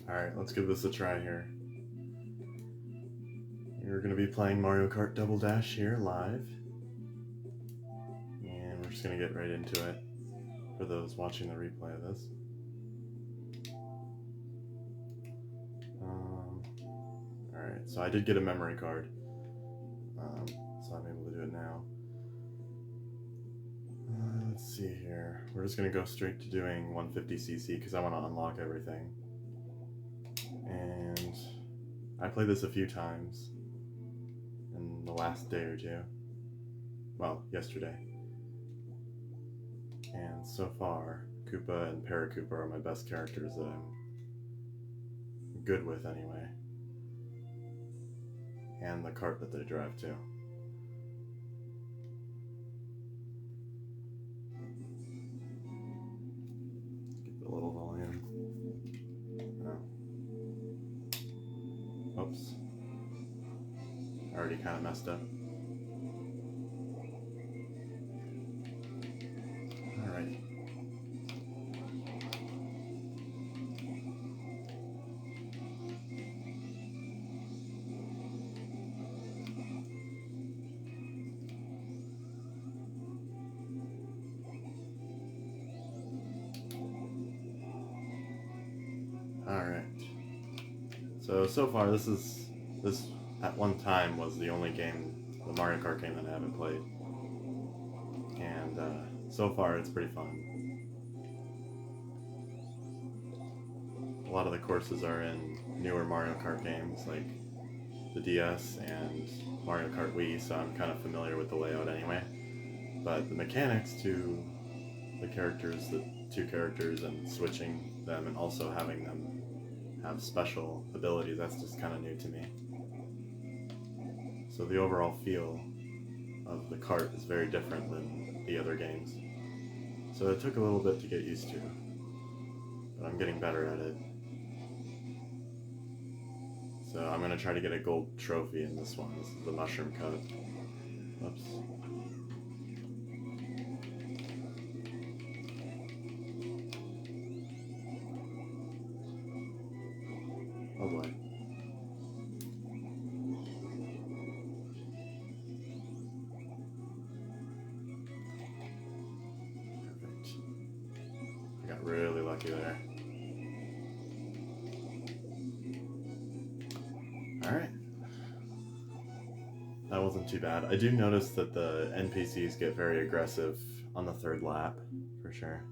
Alright, let's give this a try here. We're going to be playing Mario Kart Double Dash here live. And we're just going to get right into it for those watching the replay of this. Alright, so I did get a memory card. So I'm able to do it now. Let's see here. We're just going to go straight to doing 150cc because I want to unlock everything. And I played this a few times in the last day or two. Well, yesterday. And so far, Koopa and Paracoopa are my best characters that I'm good with anyway. And the cart that they drive too. Get the little volume. Oh. Oops. I already kind of messed up. Alright. Alright. So far this at one time was the only game, the Mario Kart game that I haven't played. And so far it's pretty fun. A lot of the courses are in newer Mario Kart games like the DS and Mario Kart Wii, so I'm kind of familiar with the layout anyway. But the mechanics to the characters, the two characters, and switching them and also having them have special abilities, that's just kind of new to me. So the overall feel of the kart is very different than the other games. So it took a little bit to get used to, but I'm getting better at it. So I'm going to try to get a gold trophy in this one. This is the mushroom cut. Oops. Oh boy. Perfect. I got really lucky there. Alright. That wasn't too bad. I do notice that the NPCs get very aggressive on the third lap, for sure.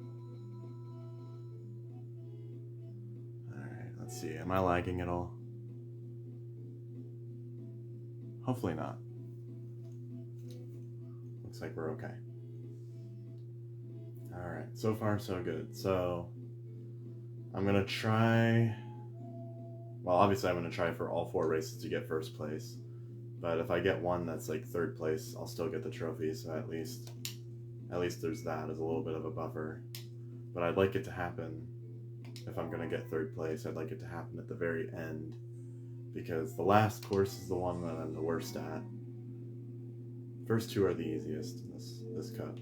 Alright, let's see. Am I lagging at all? Hopefully not. Looks like we're okay. Alright, so far so good. So I'm going to try... Well, obviously I'm going to try for all 4 races to get first place. But if I get one that's like third place, I'll still get the trophy, so at least there's that as a little bit of a buffer. But I'd like it to happen, if I'm going to get third place, I'd like it to happen at the very end, because the last course is the one that I'm the worst at. First 2 are the easiest in this cut.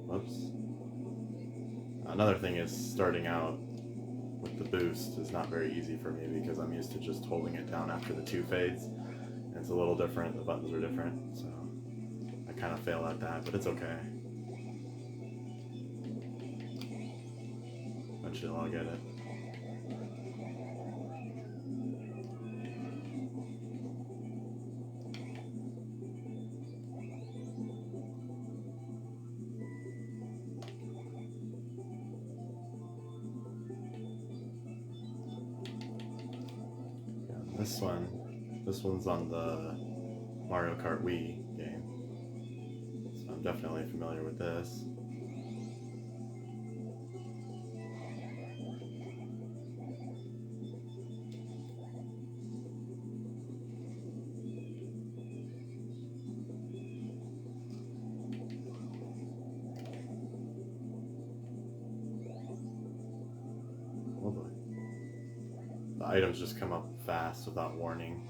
Whoops. Another thing is starting out with the boost is not very easy for me because I'm used to just holding it down after the 2 fades. And it's a little different, the buttons are different, so I kind of fail at that, but it's okay. Eventually I'll get it. This one's on the Mario Kart Wii game, so I'm definitely familiar with this. Oh boy. The items just come up fast without warning.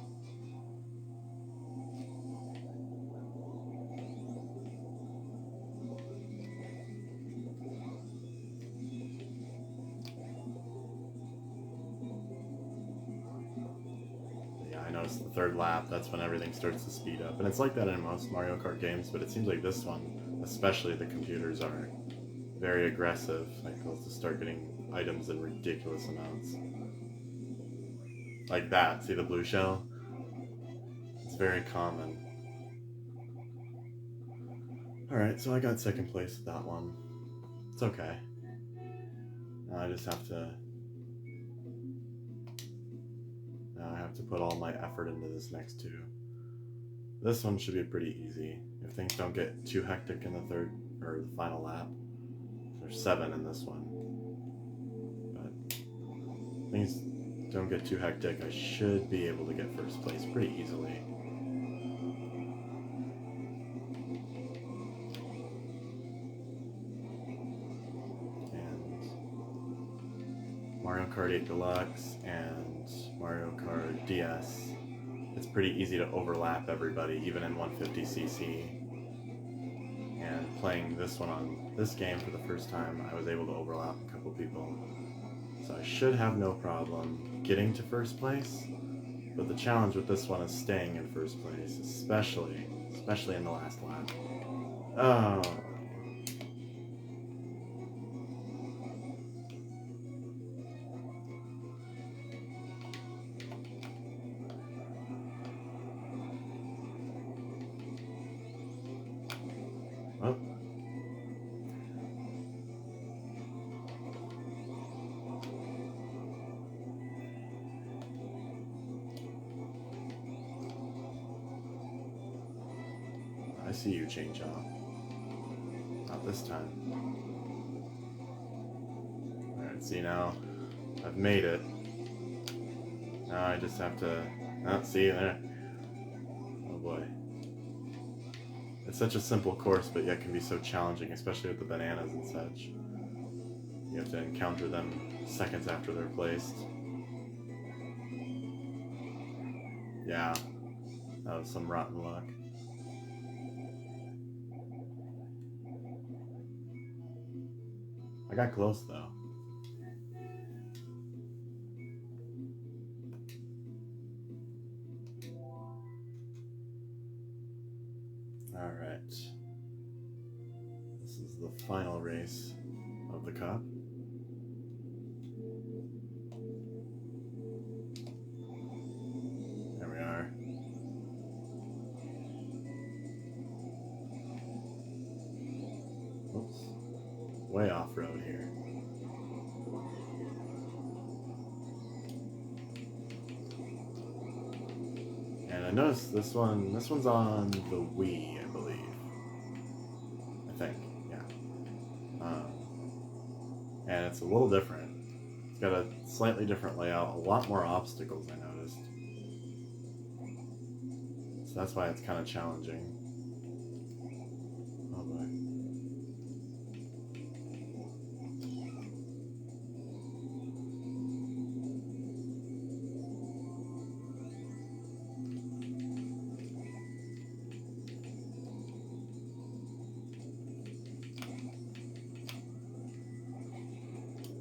noticed the third lap, that's when everything starts to speed up. And it's like that in most Mario Kart games, but it seems like this one, especially the computers are very aggressive. Like they'll just start getting items in ridiculous amounts. Like that, see the blue shell? It's very common. Alright, so I got second place with that one. It's okay. Now I just have to... Now I have to put all my effort into this next two. This one should be pretty easy if things don't get too hectic in the third or the final lap. There's 7 in this one, but things don't get too hectic. I should be able to get first place pretty easily. And Mario Kart 8 Deluxe and Mario Kart DS. It's pretty easy to overlap everybody, even in 150cc. And playing this one on this game for the first time, I was able to overlap a couple people. So I should have no problem getting to first place. But the challenge with this one is staying in first place, especially in the last lap. Oh. Oh. I see you, Chain Chomp. Not this time. Alright, see now, I've made it. Now I just have to... Oh, see, there. Oh boy. It's such a simple course, but yet can be so challenging, especially with the bananas and such. You have to encounter them seconds after they're placed. Yeah, that was some rotten luck. I got close though. Alright. This is the final race of the cup. There we are. Oops. Way off-road here. And I noticed this one's on the Wii, I believe. I think, yeah. And it's a little different. It's got a slightly different layout, a lot more obstacles, I noticed. So that's why it's kind of challenging. Oh boy.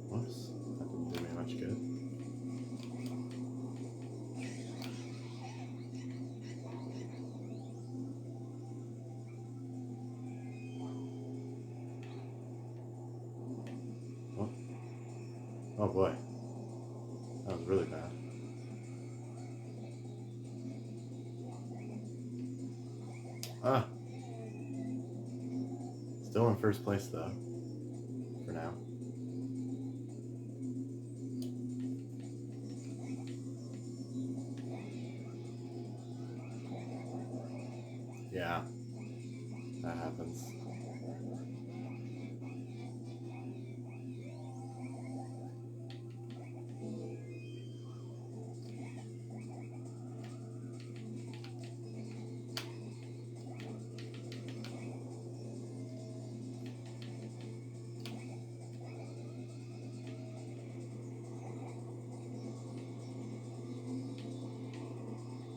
Whoops, that didn't do me much good. Oh, oh boy, that was really bad. Ah, still in first place though, for now. Yeah, that happens.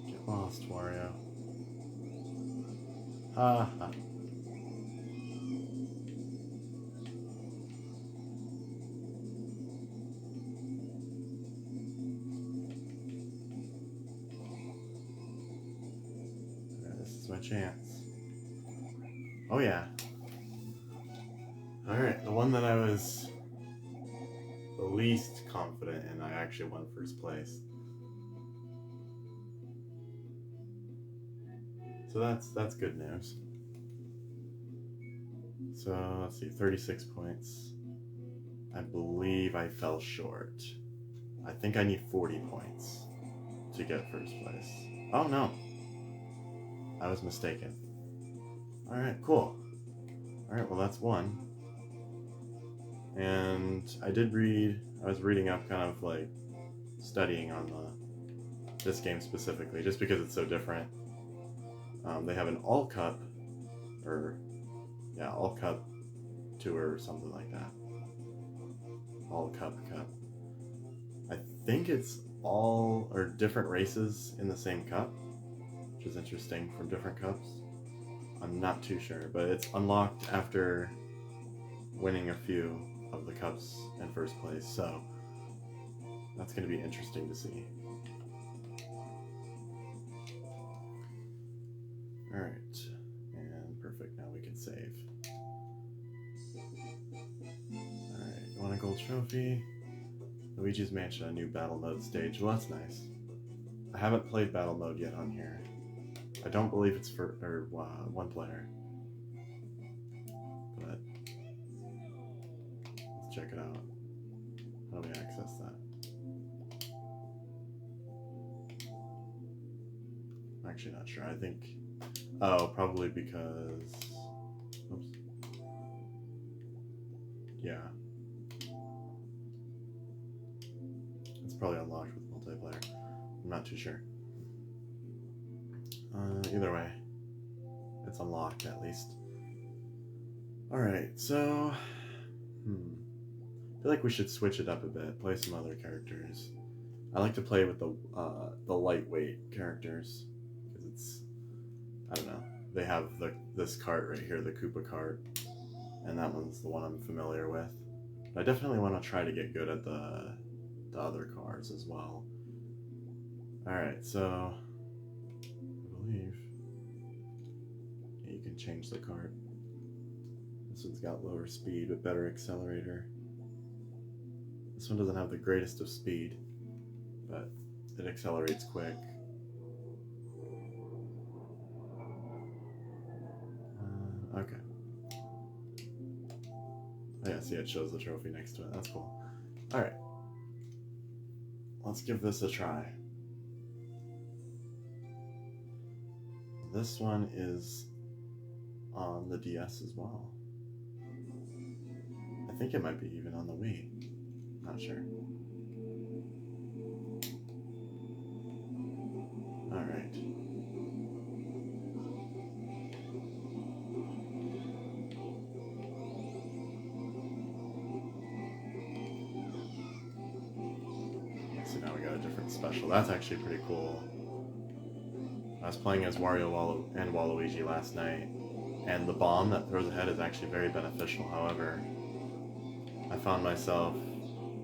Get lost, Wario. Ha ha. my chance. Oh yeah. Alright, the one that I was the least confident in, I actually won first place. So that's good news. So let's see, 36 points. I believe I fell short. I think I need 40 points to get first place. Oh no, I was mistaken. Alright, cool. Alright, well that's one. And I was reading up, kind of like studying on this game specifically, just because it's so different. They have an all cup tour or something like that. All cup. I think it's all or different races in the same cup, which is interesting, from different cups. I'm not too sure, but it's unlocked after winning a few of the cups in first place, so that's going to be interesting to see. Alright, and perfect, now we can save. Alright, you want a gold trophy? Luigi's Mansion, a new battle mode stage. Well, that's nice. I haven't played battle mode yet on here. I don't believe it's for one player. But let's check it out. How do we access that? I'm actually not sure. I think... Oh, probably because... Oops. Yeah. It's probably unlocked with multiplayer. I'm not too sure. Either way, it's unlocked at least. Alright, so... I feel like we should switch it up a bit, play some other characters. I like to play with the lightweight characters, because it's... I don't know. They have this cart right here, the Koopa cart, and that one's the one I'm familiar with. But I definitely want to try to get good at the other cars as well. Alright, so... I believe... Yeah, you can change the cart. This one's got lower speed but better accelerator. This one doesn't have the greatest of speed, but it accelerates quick. Okay. Oh yeah, see, it shows the trophy next to it. That's cool. Alright. Let's give this a try. This one is on the DS as well. I think it might be even on the Wii. Not sure. Alright. So now we got a different special. That's actually pretty cool. I was playing as Wario and Waluigi last night, and the bomb that throws ahead is actually very beneficial. However, I found myself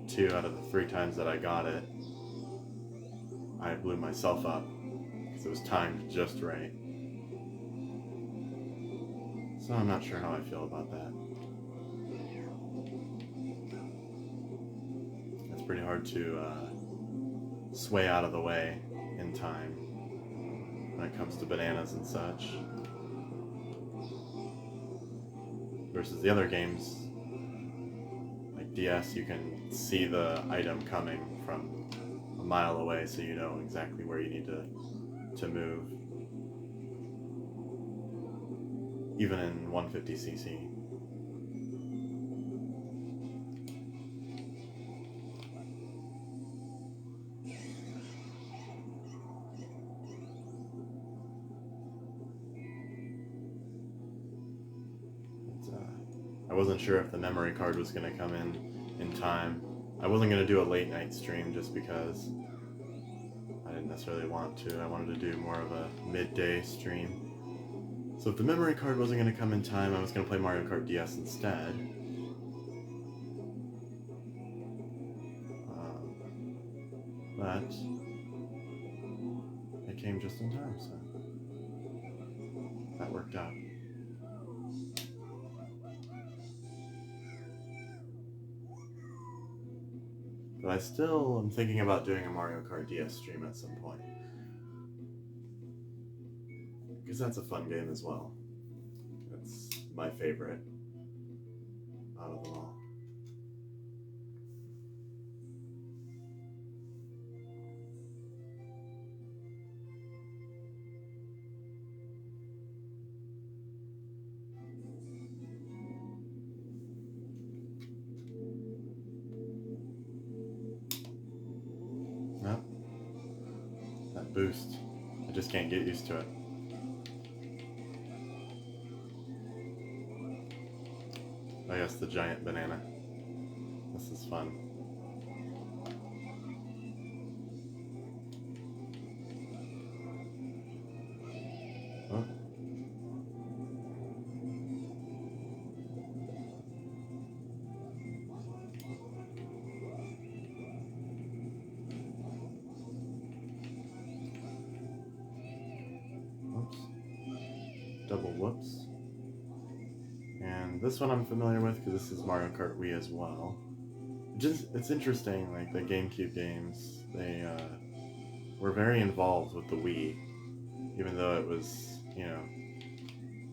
2 out of the 3 times that I got it, I blew myself up because it was timed just right. So I'm not sure how I feel about that. It's pretty hard to sway out of the way in time when it comes to bananas and such. Versus the other games, like DS, you can see the item coming from a mile away, so you know exactly where you need to move. Even in 150cc. I wasn't sure if the memory card was going to come in time. I wasn't going to do a late night stream just because I didn't necessarily want to. I wanted to do more of a midday stream. So if the memory card wasn't going to come in time, I was going to play Mario Kart DS instead. But it came just in time, so... that worked out. But I still am thinking about doing a Mario Kart DS stream at some point. Because that's a fun game as well. It's my favorite out of them all. No, that boost. I just can't get used to it. Oh yes, the giant banana. This is fun. Oh. Whoops. Double whoops. And this one I'm familiar with because this is Mario Kart Wii as well. It's interesting, like the GameCube games, they were very involved with the Wii, even though it was, you know,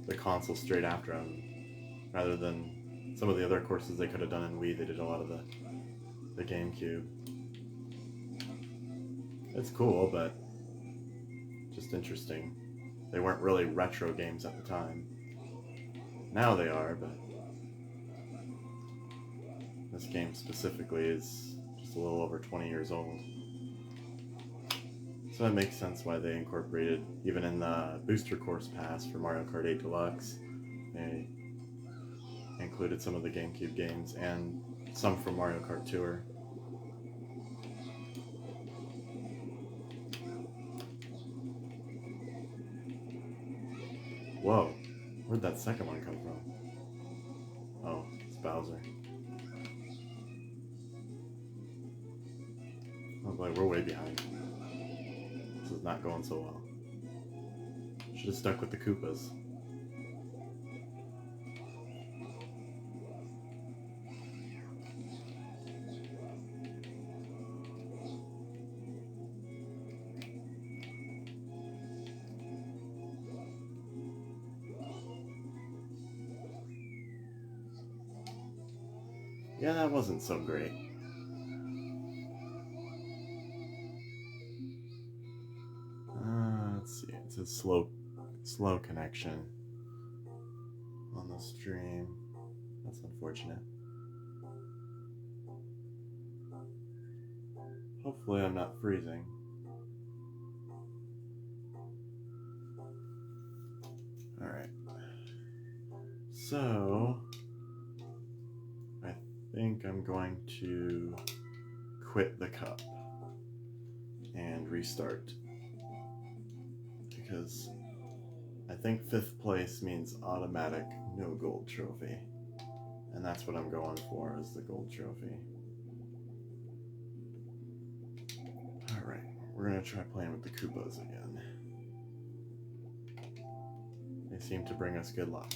the console straight after them, rather than some of the other courses they could have done in Wii. They did a lot of the GameCube. It's cool, but just interesting. They weren't really retro games at the time. Now they are, but this game specifically is just a little over 20 years old. So it makes sense why they incorporated, even in the Booster Course Pass for Mario Kart 8 Deluxe, they included some of the GameCube games and some from Mario Kart Tour. Whoa, where'd that second one come from? Oh, it's Bowser. Oh boy, we're way behind. This is not going so well. Should have stuck with the Koopas. Yeah, that wasn't so great. Let's see, it's a slow connection on the stream. That's unfortunate. Hopefully I'm not freezing. Alright. So, I think I'm going to quit the cup and restart. Because I think 5th place means automatic no gold trophy. And that's what I'm going for, is the gold trophy. Alright, we're going to try playing with the Koopas again. They seem to bring us good luck.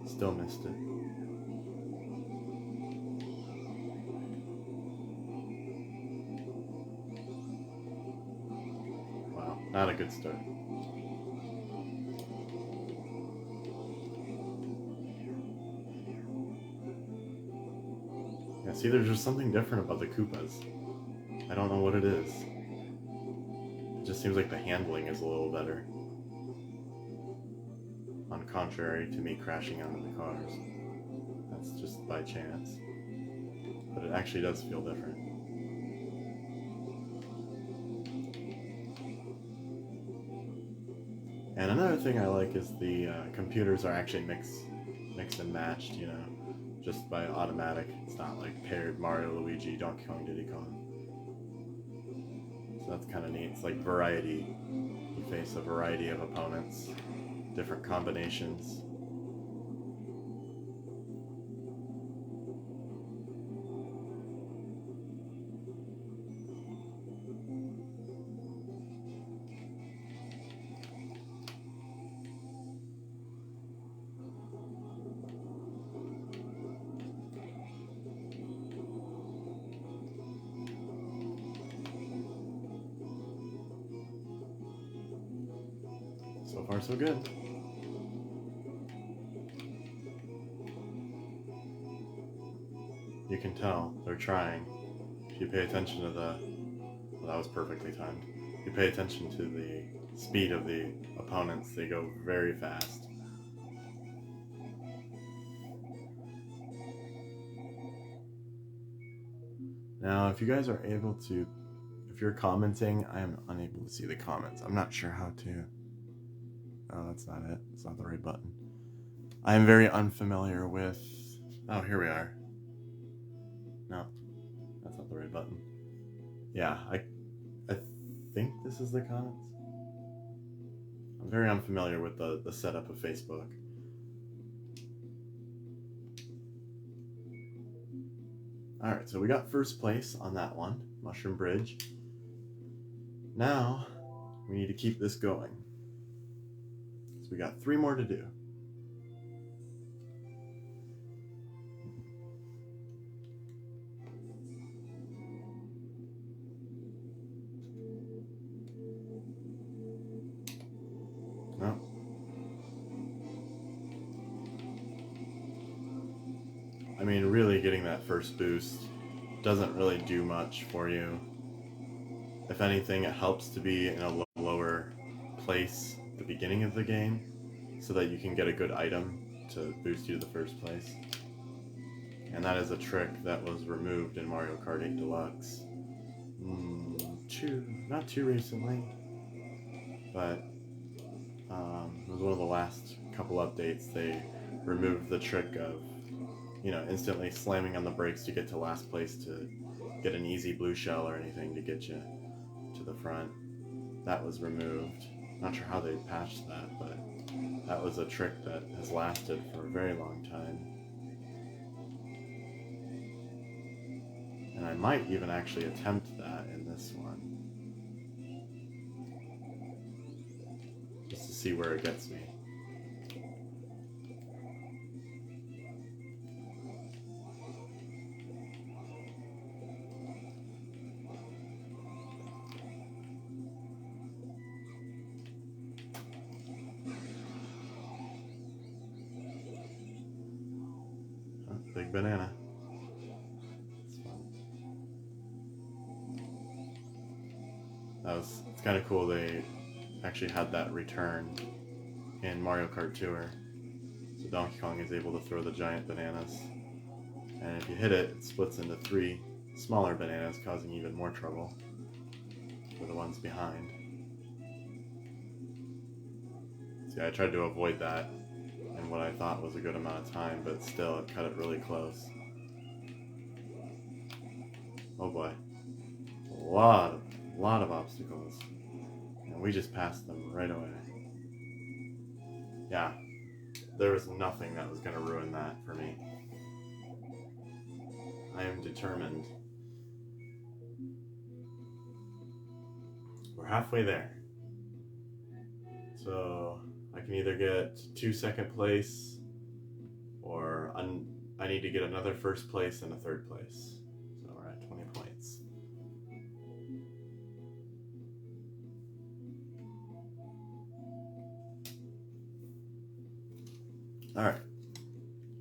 Still missed it. Wow, not a good start. Yeah, see, there's just something different about the Koopas. I don't know what it is. It just seems like the handling is a little better. On contrary to me crashing onto the cars. That's just by chance. But it actually does feel different. And another thing I like is the computers are actually mixed and matched, you know, just by automatic. It's not like paired Mario, Luigi, Donkey Kong, Diddy Kong. So that's kind of neat. It's like variety. You face a variety of opponents, different combinations. So far, so good. You can tell they're trying. If you pay attention to the... Well, that was perfectly timed. If you pay attention to the speed of the opponents, they go very fast. Now, if you guys are able to... If you're commenting, I am unable to see the comments. I'm not sure how to... Oh, that's not it. It's not the right button. I am very unfamiliar with... Oh, here we are. No, that's not the right button. Yeah, I think this is the comments. I'm very unfamiliar with the setup of Facebook. Alright, so we got first place on that one, Mushroom Bridge. Now, we need to keep this going. So we got 3 more to do. No. I mean, really getting that first boost doesn't really do much for you. If anything, it helps to be in a lower place at the beginning of the game so that you can get a good item to boost you to the first place. And that is a trick that was removed in Mario Kart 8 Deluxe. Not too recently, but it was one of the last couple updates. They removed the trick of, instantly slamming on the brakes to get to last place to get an easy blue shell or anything to get you to the front. That was removed. Not sure how they patched that, but that was a trick that has lasted for a very long time. And I might even actually attempt that in this one. Just to see where it gets me. Oh, big banana. It's fun. It's kind of cool they actually had that returned in Mario Kart Tour. So Donkey Kong is able to throw the giant bananas. And if you hit it, it splits into 3 smaller bananas, causing even more trouble for the ones behind. See, I tried to avoid that in what I thought was a good amount of time, but still, it cut it really close. Oh boy. A lot of obstacles. And we just passed them right away. Yeah, there was nothing that was going to ruin that for me. I am determined. We're halfway there. So I can either get 2 second place, or I need to get another first place and a third place. So we're at 20 points. Alright,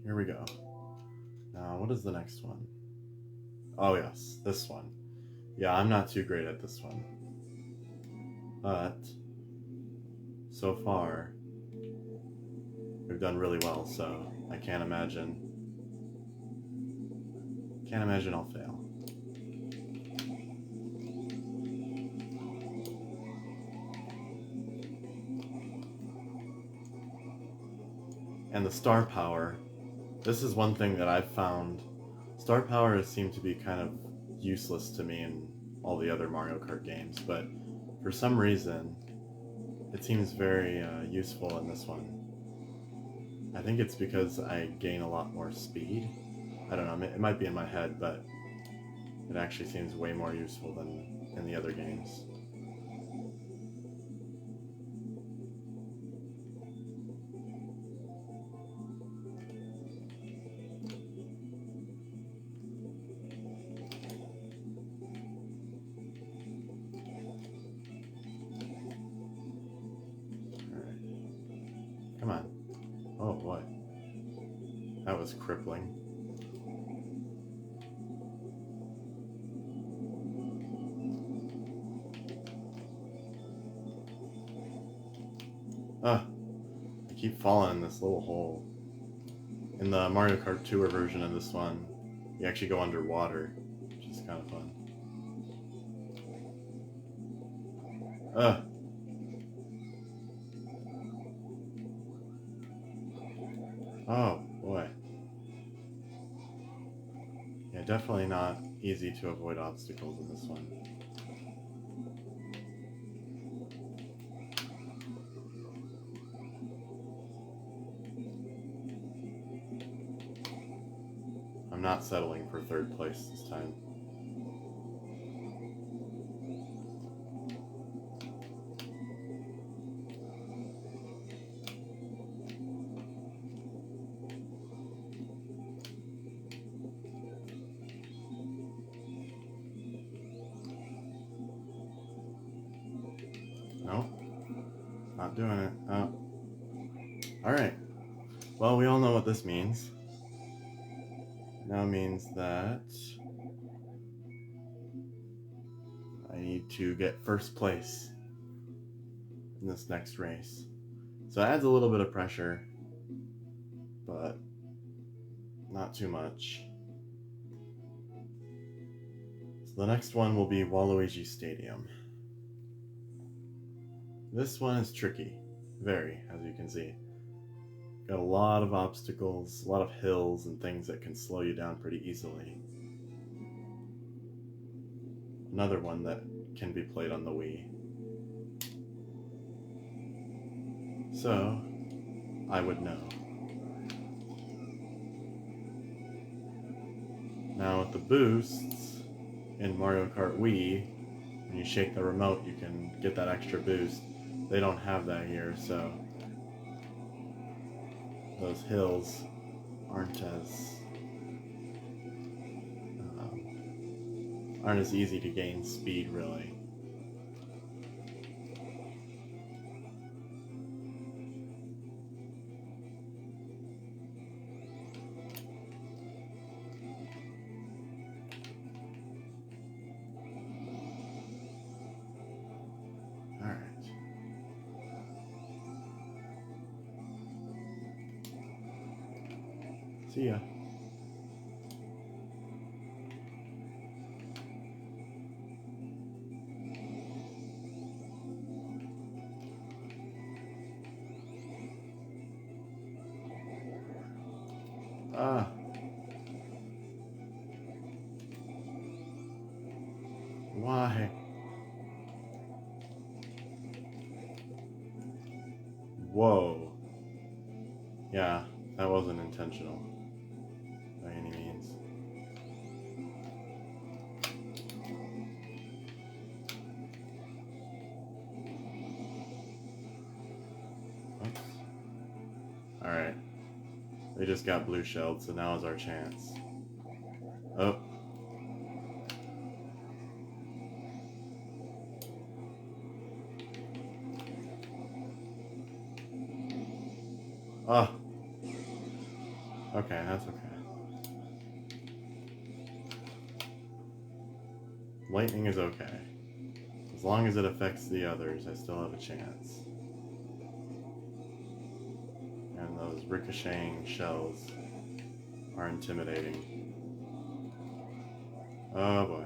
here we go. Now, what is the next one? Oh yes, this one. Yeah, I'm not too great at this one. But so far, we've done really well, so I can't imagine I'll fail. And the star power, this is one thing that I've found. Star power has seemed to be kind of useless to me in all the other Mario Kart games, but for some reason, it seems very useful in this one. I think it's because I gain a lot more speed. I don't know, it might be in my head, but it actually seems way more useful than in the other games. Alright. Come on. Oh boy. That was crippling. I keep falling in this little hole. In the Mario Kart Tour version of this one, you actually go underwater, which is kind of fun. Oh boy. Yeah, definitely not easy to avoid obstacles in this one. I'm not settling for third place this time. Nope. Not doing it. Oh. Alright. Well, we all know what this means. It now means that I need to get first place in this next race. So it adds a little bit of pressure, but not too much. So the next one will be Waluigi Stadium. This one is tricky, very, as you can see. Got a lot of obstacles, a lot of hills and things that can slow you down pretty easily. Another one that can be played on the Wii. So, I would know. Now with the boosts in Mario Kart Wii, when you shake the remote you can get that extra boost. They don't have that here, so those hills aren't as easy to gain speed, really. Alright. See ya. Why? Whoa. Yeah, that wasn't intentional by any means. Oops. Alright. We just got blue shelled, so now is our chance. Oh. Oh. Okay, that's okay. Lightning is okay. As long as it affects the others, I still have a chance. And those ricocheting shells are intimidating. Oh boy.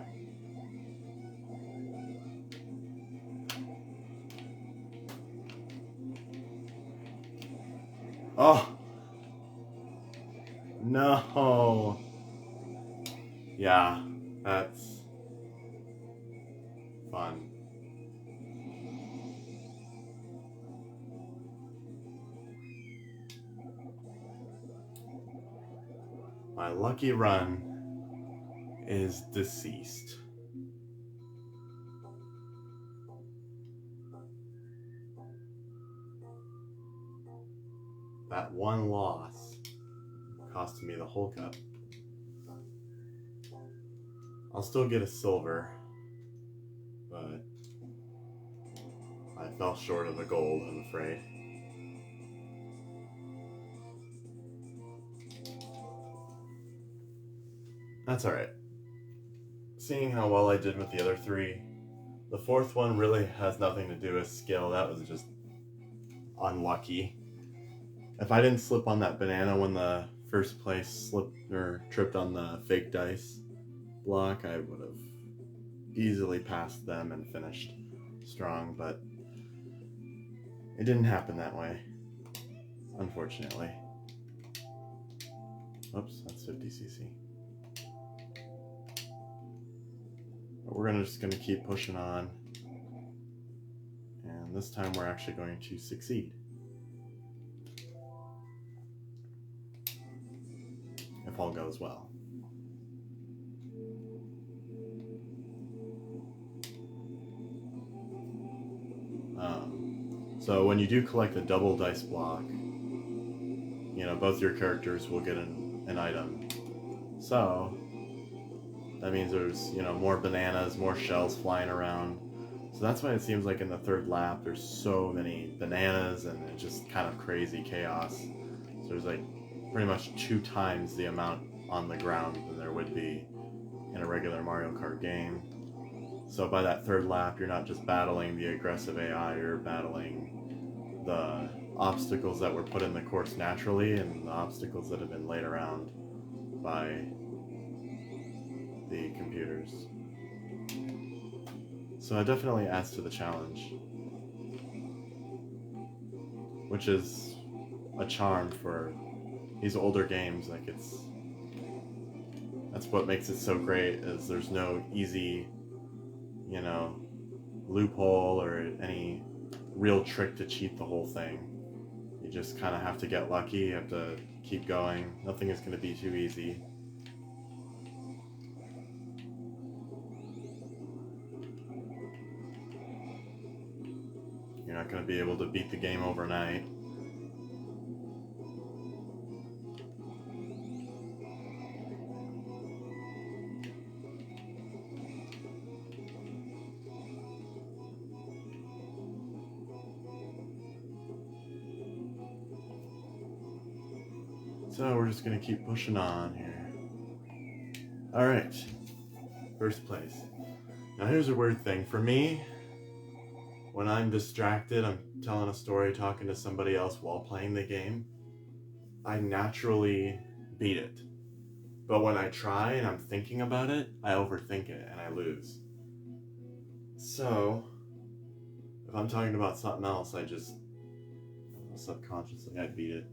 Oh! No! Yeah, that's fun. My lucky run is deceased. That one loss cost me the whole cup. I'll still get a silver, but I fell short of a gold, I'm afraid. That's alright. Seeing how well I did with the other three, the fourth one really has nothing to do with skill. That was just unlucky. If I didn't slip on that banana when the first place slipped or tripped on the fake dice block, I would have easily passed them and finished strong, but it didn't happen that way, unfortunately. Oops, that's 50cc. But we're just gonna keep pushing on, and this time we're actually going to succeed. If all goes well. So when you do collect the double dice block, you know, both your characters will get an item. So that means there's, you know, more bananas, more shells flying around. So that's why it seems like in the third lap there's so many bananas and it's just kind of crazy chaos. So there's like pretty much 2 times the amount on the ground than there would be in a regular Mario Kart game. So by that third lap, you're not just battling the aggressive AI, you're battling the obstacles that were put in the course naturally and the obstacles that have been laid around by the computers. So it definitely adds to the challenge, which is a charm for these older games. Like that's what makes it so great, is there's no easy, you know, loophole or any real trick to cheat the whole thing. You just kind of have to get lucky, you have to keep going. Nothing is going to be too easy. You're not going to be able to beat the game overnight. So we're just gonna keep pushing on here. Alright, first place. Now here's a weird thing. For me, when I'm distracted, I'm telling a story, talking to somebody else while playing the game, I naturally beat it. But when I try and I'm thinking about it, I overthink it and I lose. So, if I'm talking about something else, I just subconsciously I beat it.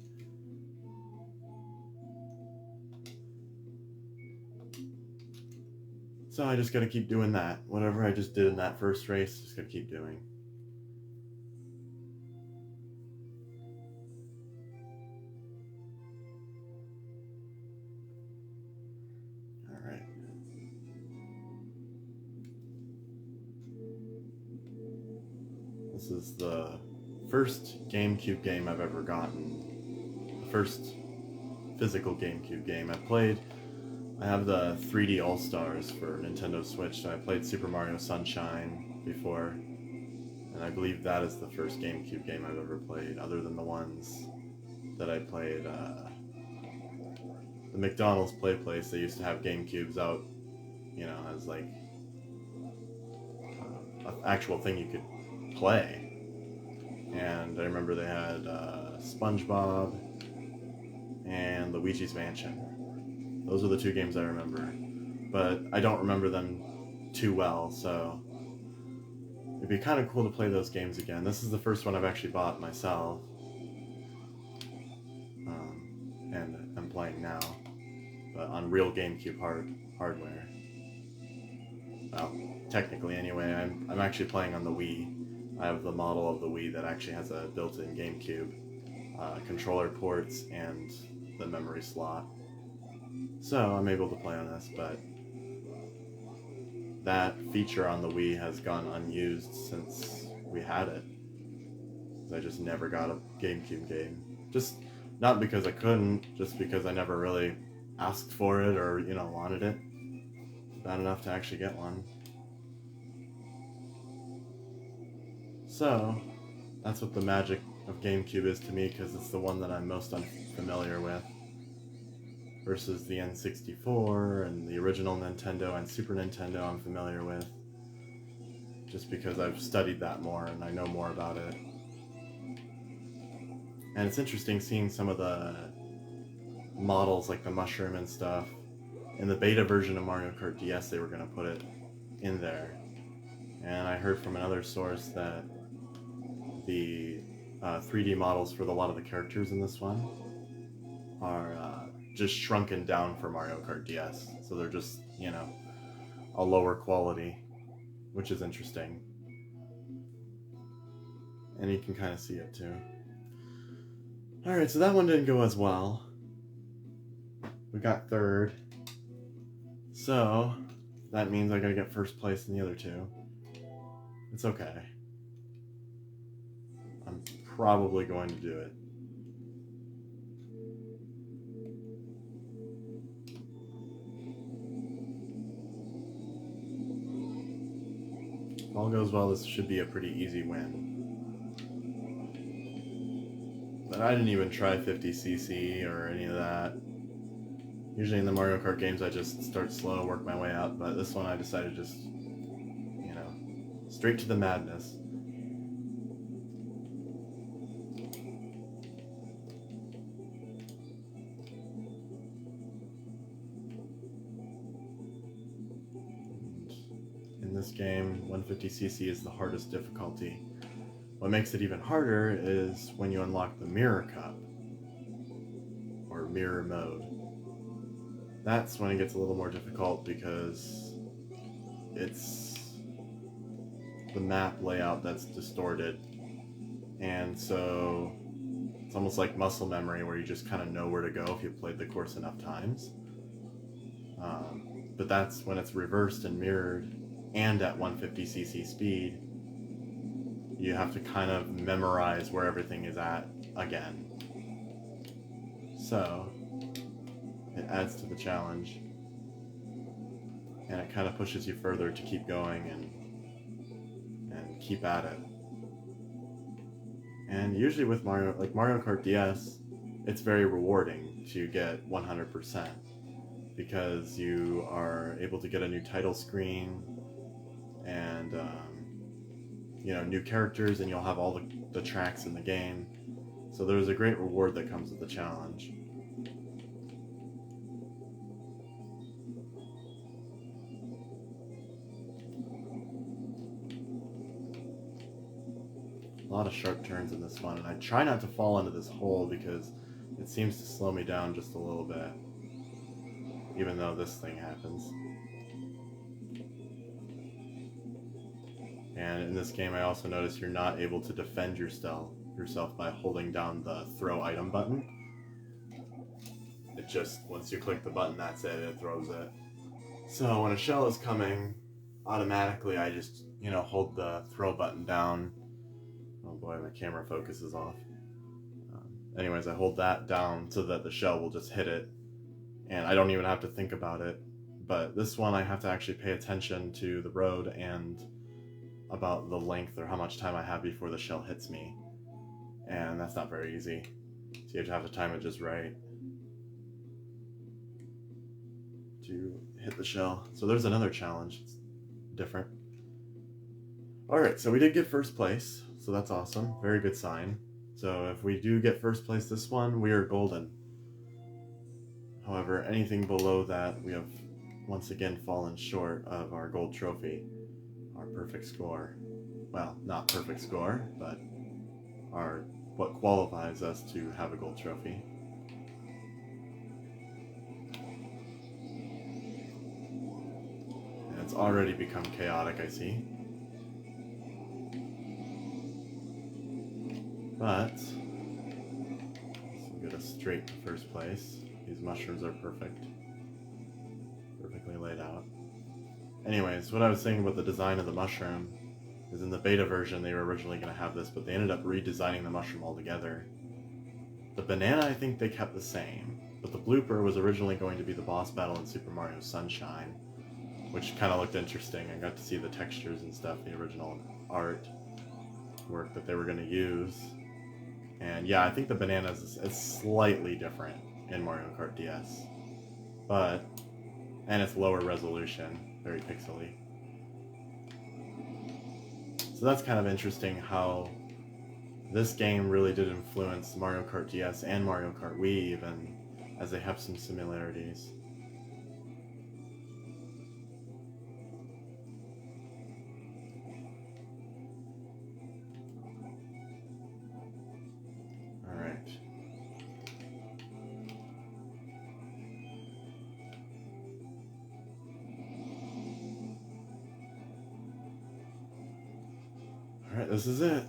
So I just gotta keep doing that. Whatever I just did in that first race, just gotta keep doing. Alright. This is the first GameCube game I've ever gotten. The first physical GameCube game. I have the 3D All-Stars for Nintendo Switch, so I played Super Mario Sunshine before, and I believe that is the first GameCube game I've ever played, other than the ones that I played, the McDonald's Play Place. They used to have GameCubes out, you know, as like an actual thing you could play. And I remember they had SpongeBob and Luigi's Mansion. Those are the 2 games I remember, but I don't remember them too well, so it'd be kind of cool to play those games again. This is the first one I've actually bought myself, and I'm playing now, but on real GameCube hardware. Well, technically anyway. I'm actually playing on the Wii. I have the model of the Wii that actually has a built-in GameCube controller ports and the memory slot. So I'm able to play on this, but that feature on the Wii has gone unused since we had it. I just never got a GameCube game. Just not because I couldn't, just because I never really asked for it or, wanted it. Bad enough to actually get one. So, that's what the magic of GameCube is to me, because it's the one that I'm most unfamiliar with. Versus the N64 and the original Nintendo and Super Nintendo I'm familiar with. Just because I've studied that more and I know more about it. And it's interesting seeing some of the models, like the mushroom and stuff. In the beta version of Mario Kart DS, they were going to put it in there. And I heard from another source that the 3D models for a lot of the characters in this one are just shrunken down for Mario Kart DS. So they're just, a lower quality, which is interesting. And you can kind of see it too. Alright, so that one didn't go as well. We got third. So, that means I gotta get first place in the other two. It's okay. I'm probably going to do it. If all goes well, this should be a pretty easy win. But I didn't even try 50cc or any of that. Usually in the Mario Kart games I just start slow, work my way up, but this one I decided just, straight to the madness. In this game, 150cc is the hardest difficulty. What makes it even harder is when you unlock the Mirror Cup, or Mirror Mode. That's when it gets a little more difficult because it's the map layout that's distorted, and so it's almost like muscle memory where you just kind of know where to go if you've played the course enough times. But that's when it's reversed and mirrored and at 150cc speed. You have to kind of memorize where everything is at again. So, it adds to the challenge. And it kind of pushes you further to keep going and keep at it. And usually with Mario Kart DS, it's very rewarding to get 100%. Because you are able to get a new title screen and new characters, and you'll have all the tracks in the game. So there's a great reward that comes with the challenge. A lot of sharp turns in this one, and I try not to fall into this hole because it seems to slow me down just a little bit, even though this thing happens. And in this game I also notice you're not able to defend yourself by holding down the throw item button. It just, once you click the button, that's it throws it. So when a shell is coming, automatically I just, hold the throw button down. Oh boy, my camera focus is off. Anyways, I hold that down so that the shell will just hit it, and I don't even have to think about it. But this one I have to actually pay attention to the road and about the length or how much time I have before the shell hits me. And that's not very easy. So you have to time it just right to hit the shell. So there's another challenge. It's different. Alright, so we did get first place, so that's awesome. Very good sign. So if we do get first place this one, we are golden. However, anything below that, we have once again fallen short of our gold trophy, our perfect score. Well, not perfect score, but what qualifies us to have a gold trophy. And it's already become chaotic, I see. But let's get us straight to first place. These mushrooms are perfect. Perfectly laid out. Anyways, what I was saying about the design of the mushroom is in the beta version they were originally going to have this, but they ended up redesigning the mushroom altogether. The banana I think they kept the same, but the blooper was originally going to be the boss battle in Super Mario Sunshine, which kind of looked interesting. I got to see the textures and stuff, the original art work that they were going to use. And yeah, I think the banana is slightly different in Mario Kart DS, and it's lower resolution, very pixely. So that's kind of interesting how this game really did influence Mario Kart DS and Mario Kart Wii even, as they have some similarities. Alright. Alright, this is it.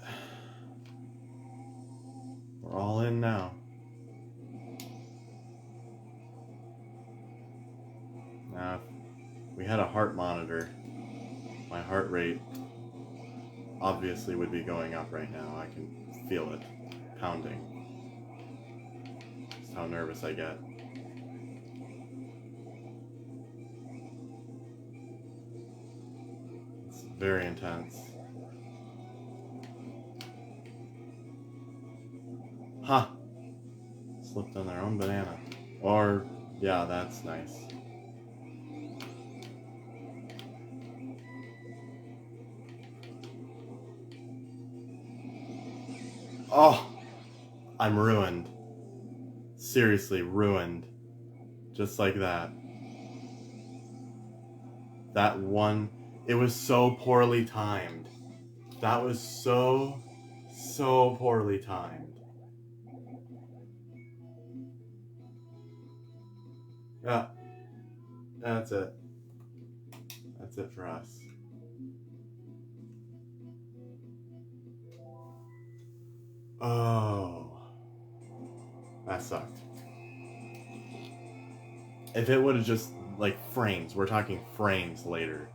We're all in now. Now, if we had a heart monitor, my heart rate obviously would be going up right now. I can feel it pounding. Just how nervous I get. It's very intense. Ha! Slipped on their own banana. Or, yeah, that's nice. Oh! I'm ruined. Seriously, ruined. Just like that. That one, it was so poorly timed. That was so poorly timed. Yeah, that's it. That's it for us. Oh, that sucked. If it would have just, like, frames, we're talking frames later,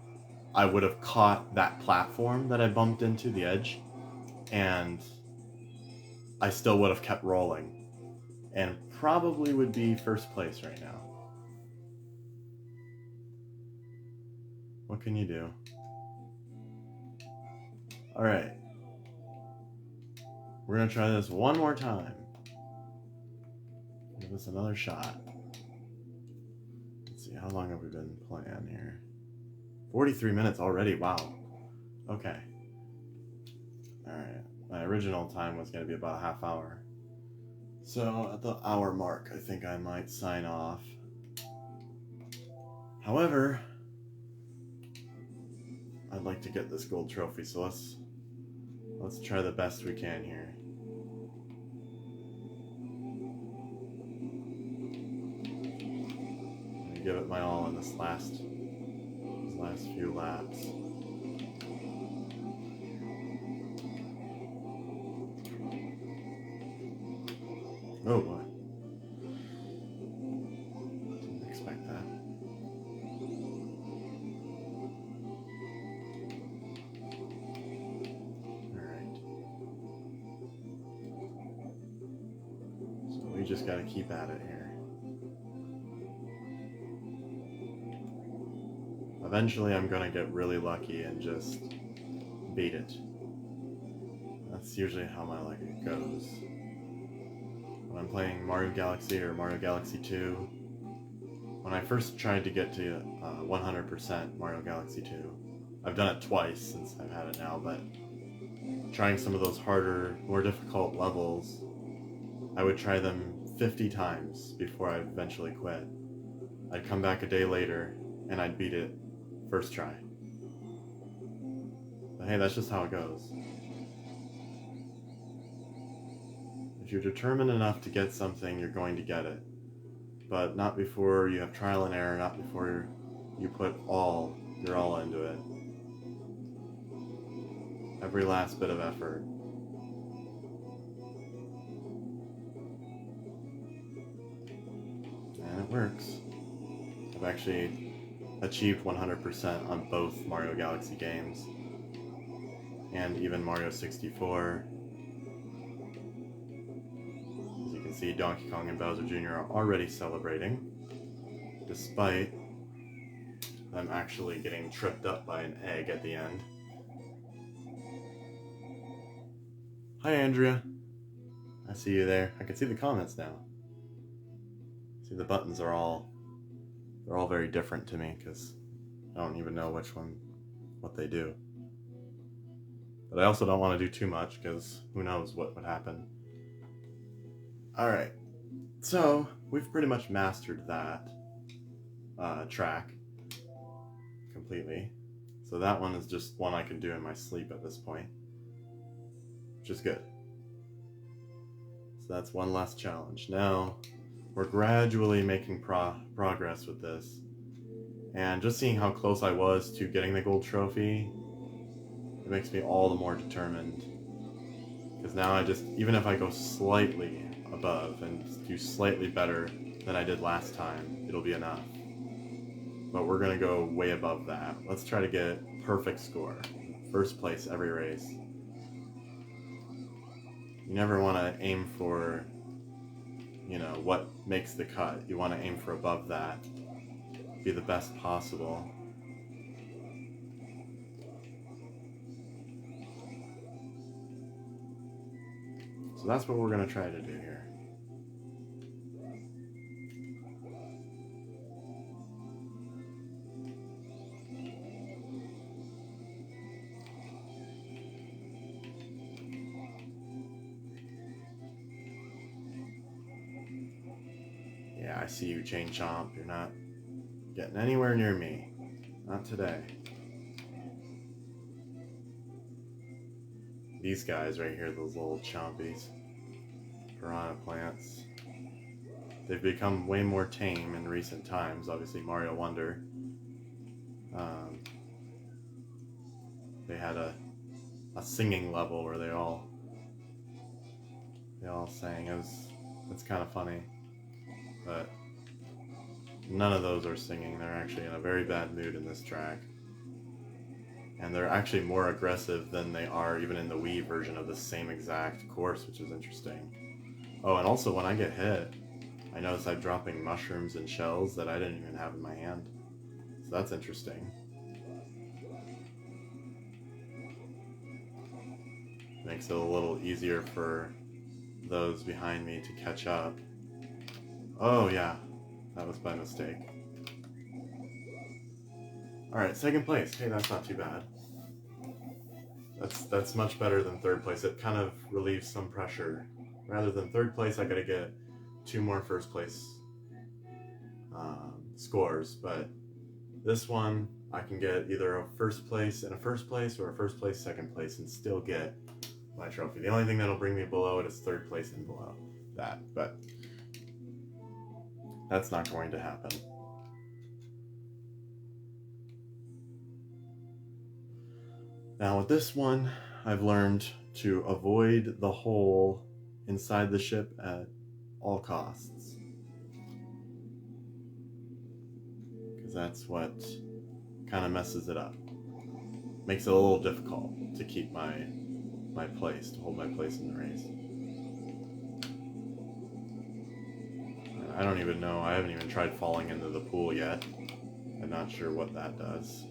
I would have caught that platform that I bumped into, the edge, and I still would have kept rolling, and probably would be first place right now. What can you do? Alright. We're gonna try this one more time. Give this another shot. Let's see, how long have we been playing here? 43 minutes already, wow. Okay. Alright. My original time was gonna be about a half hour. So at the hour mark, I think I might sign off. However, I'd like to get this gold trophy, so let's try the best we can here. I'm gonna give it my all in these last few laps. Oh boy. Didn't expect that. Alright. So we just gotta keep at it here. Eventually I'm gonna get really lucky and just beat it. That's usually how my luck goes. When I'm playing Mario Galaxy or Mario Galaxy 2, when I first tried to get to 100% Mario Galaxy 2, I've done it twice since I've had it now, but trying some of those harder, more difficult levels, I would try them 50 times before I eventually quit. I'd come back a day later and I'd beat it first try. But hey, that's just how it goes. If you're determined enough to get something, you're going to get it. But not before you have trial and error, not before you put all You're all into it. Every last bit of effort. And it works. I've actually achieved 100% on both Mario Galaxy games. And even Mario 64. As you can see, Donkey Kong and Bowser Jr. are already celebrating, despite them actually getting tripped up by an egg at the end. Hi, Andrea. I see you there. I can see the comments now. See, the buttons are all very different to me because I don't even know what they do. But I also don't want to do too much because who knows what would happen. Alright, so we've pretty much mastered that track completely. So that one is just one I can do in my sleep at this point, which is good. So that's one last challenge. Now, we're gradually making progress with this. And just seeing how close I was to getting the gold trophy, it makes me all the more determined. Because now even if I go slightly above and do slightly better than I did last time, it'll be enough. But we're going to go way above that. Let's try to get perfect score. First place every race. You never want to aim for, what makes the cut. You want to aim for above that. Be the best possible. So that's what we're going to try to do here. Yeah, I see you, Chain Chomp. You're not getting anywhere near me. Not today. These guys right here, those little chompies. Piranha plants. They've become way more tame in recent times. Obviously, Mario Wonder. They had a singing level where they all sang. It's kind of funny. But none of those are singing. They're actually in a very bad mood in this track. And they're actually more aggressive than they are even in the Wii version of the same exact course, which is interesting. Oh, and also when I get hit, I notice I'm dropping mushrooms and shells that I didn't even have in my hand. So that's interesting. Makes it a little easier for those behind me to catch up. Oh yeah, that was by mistake. Alright, second place. Hey, that's not too bad. That's much better than third place. It kind of relieves some pressure. Rather than third place, I gotta get 2 more first place scores. But this one, I can get either a first place and a first place or a first place, second place and still get my trophy. The only thing that'll bring me below it is third place and below that. But that's not going to happen. Now with this one, I've learned to avoid the hole inside the ship at all costs. Because that's what kind of messes it up. Makes it a little difficult to keep my place, to hold my place in the race. And I don't even know, I haven't even tried falling into the pool yet. I'm not sure what that does.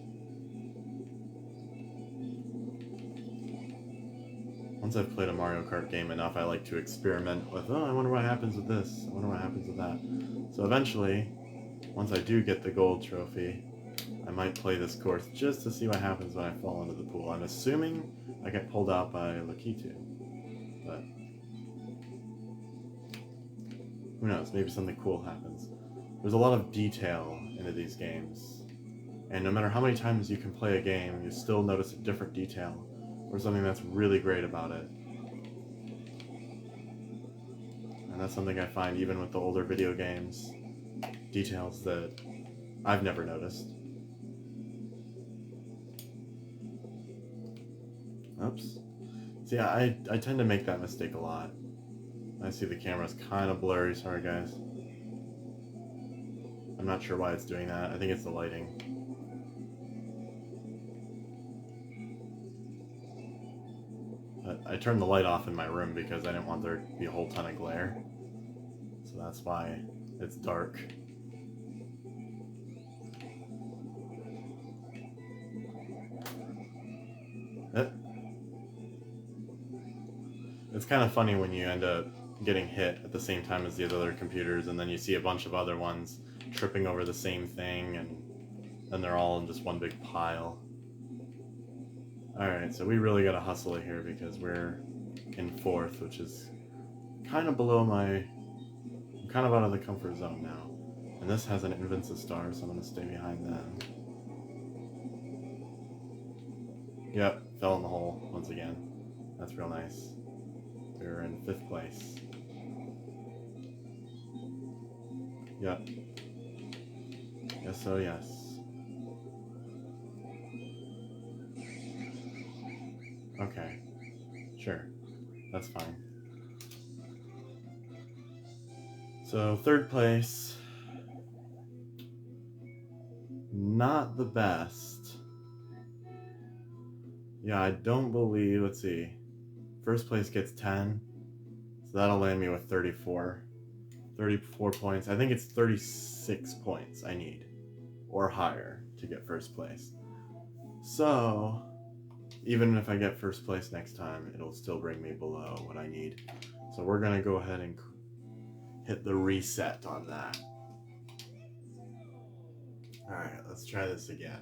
Once I've played a Mario Kart game enough, I like to experiment with, I wonder what happens with this, I wonder what happens with that. So eventually, once I do get the gold trophy, I might play this course just to see what happens when I fall into the pool. I'm assuming I get pulled out by Lakitu, but who knows, maybe something cool happens. There's a lot of detail into these games, and no matter how many times you can play a game, you still notice a different detail, or something that's really great about it. And that's something I find even with the older video games, details that I've never noticed. Oops. See, I tend to make that mistake a lot. I see the camera's kind of blurry. Sorry, guys. I'm not sure why it's doing that. I think it's the lighting. But I turned the light off in my room because I didn't want there to be a whole ton of glare. So that's why it's dark. It's kind of funny when you end up getting hit at the same time as the other computers, and then you see a bunch of other ones tripping over the same thing, and then they're all in just one big pile. Alright, so we really gotta hustle it here because we're in 4th, which is kind of below I'm kind of out of the comfort zone now. And this has an Invincible star, so I'm gonna stay behind them. Yep, fell in the hole once again. That's real nice. We're in 5th place. Yep. Yes, oh yes. Okay. Sure. That's fine. So, 3rd place. Not the best. Yeah, I don't believe, let's see. 1st place gets 10. So that'll land me with 34. 34 points. I think it's 36 points I need. Or higher to get 1st place. So, even if I get 1st place next time, it'll still bring me below what I need. So we're going to go ahead and hit the reset on that. Alright, let's try this again.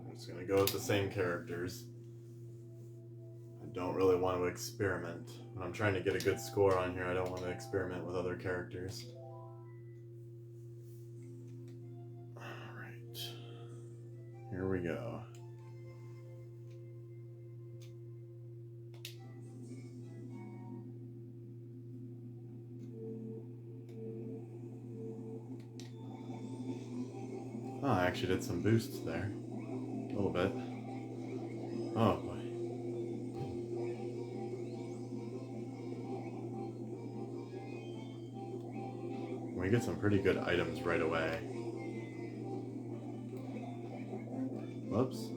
I'm just going to go with the same characters. I don't really want to experiment. When I'm trying to get a good score on here, I don't want to experiment with other characters. Alright. Here we go. Oh, I actually did some boosts there. A little bit. Oh boy. We get some pretty good items right away. Whoops.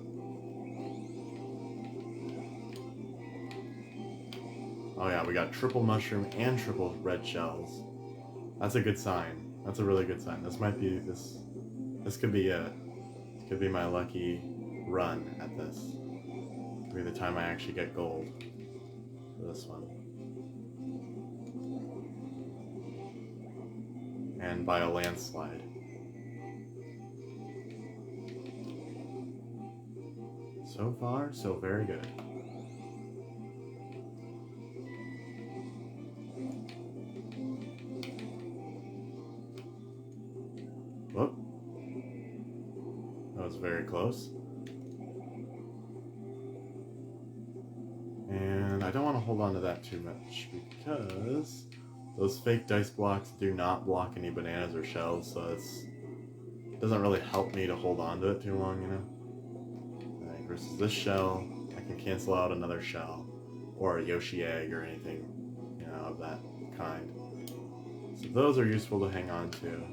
Oh yeah, we got triple mushroom and triple red shells. That's a good sign. That's a really good sign. This might be this could be it. This could be my lucky run at this. Could be the time I actually get gold for this one. And by a landslide. So far, so very good. Whoop. That was very close. And I don't want to hold on to that too much because those fake dice blocks do not block any bananas or shells, so it doesn't really help me to hold on to it too long, you know? Like, versus this shell, I can cancel out another shell, or a Yoshi egg or anything, you know, of that kind. So those are useful to hang on to.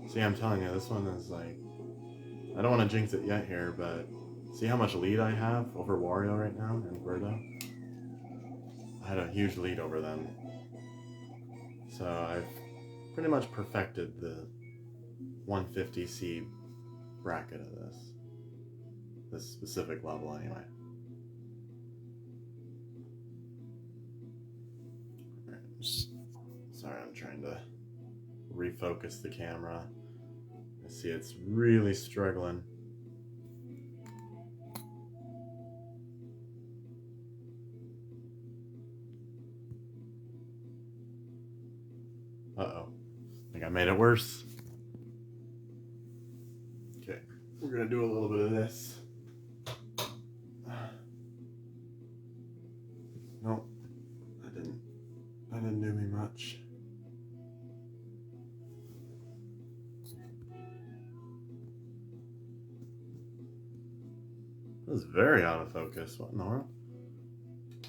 See, I'm telling you, this one is like, I don't want to jinx it yet here, but see how much lead I have over Wario right now and Birdo? I had a huge lead over them. So I've pretty much perfected the 150C bracket of this specific level anyway. Sorry, I'm trying to refocus the camera. I see it's really struggling. Uh-oh. I think I made it worse. Okay, we're gonna do a little bit of this. Nope, that didn't do me much. That was very out of focus. What in the world?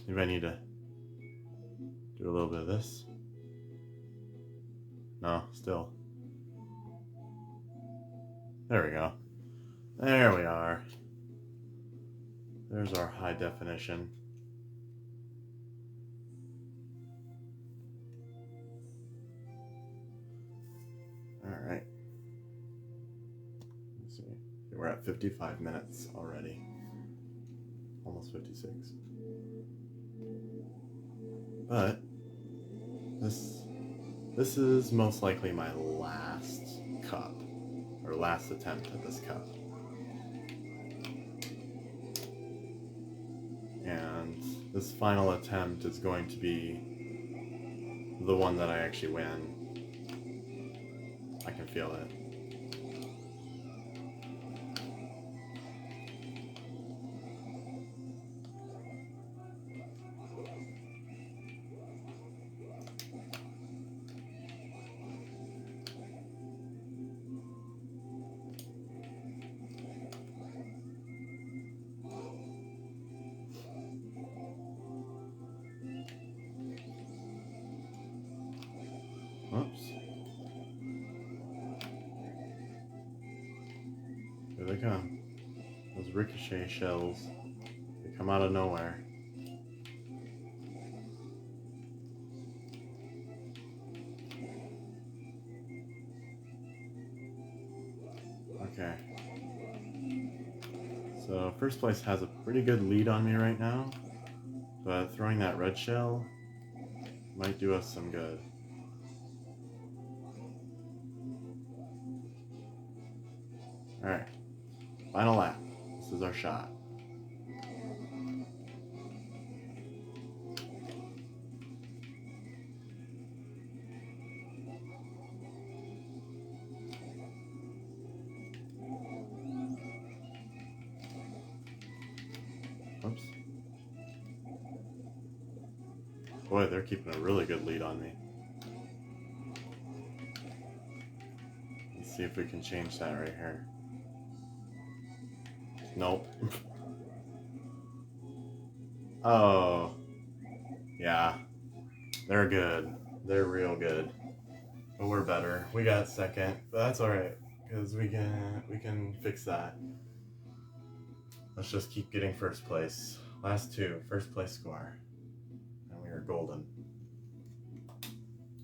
Maybe I need to do a little bit of this. No, still. There we go. There we are. There's our high definition. Alright. Let's see. We're at 55 minutes already. Almost 56. But this is most likely my last cup, or last attempt at this cup. And this final attempt is going to be the one that I actually win. I can feel it. Oops. Here they come. Those ricochet shells. They come out of nowhere. Okay. So first place has a pretty good lead on me right now, but throwing that red shell might do us some good. Alright, final lap. This is our shot. Oops. Boy, they're keeping a really good lead on me. Let's see if we can change that right here. Nope. Oh. Yeah. They're good. They're real good. But we're better. We got second. But that's alright. Because we can fix that. Let's just keep getting first place. Last two. First place score. And we are golden.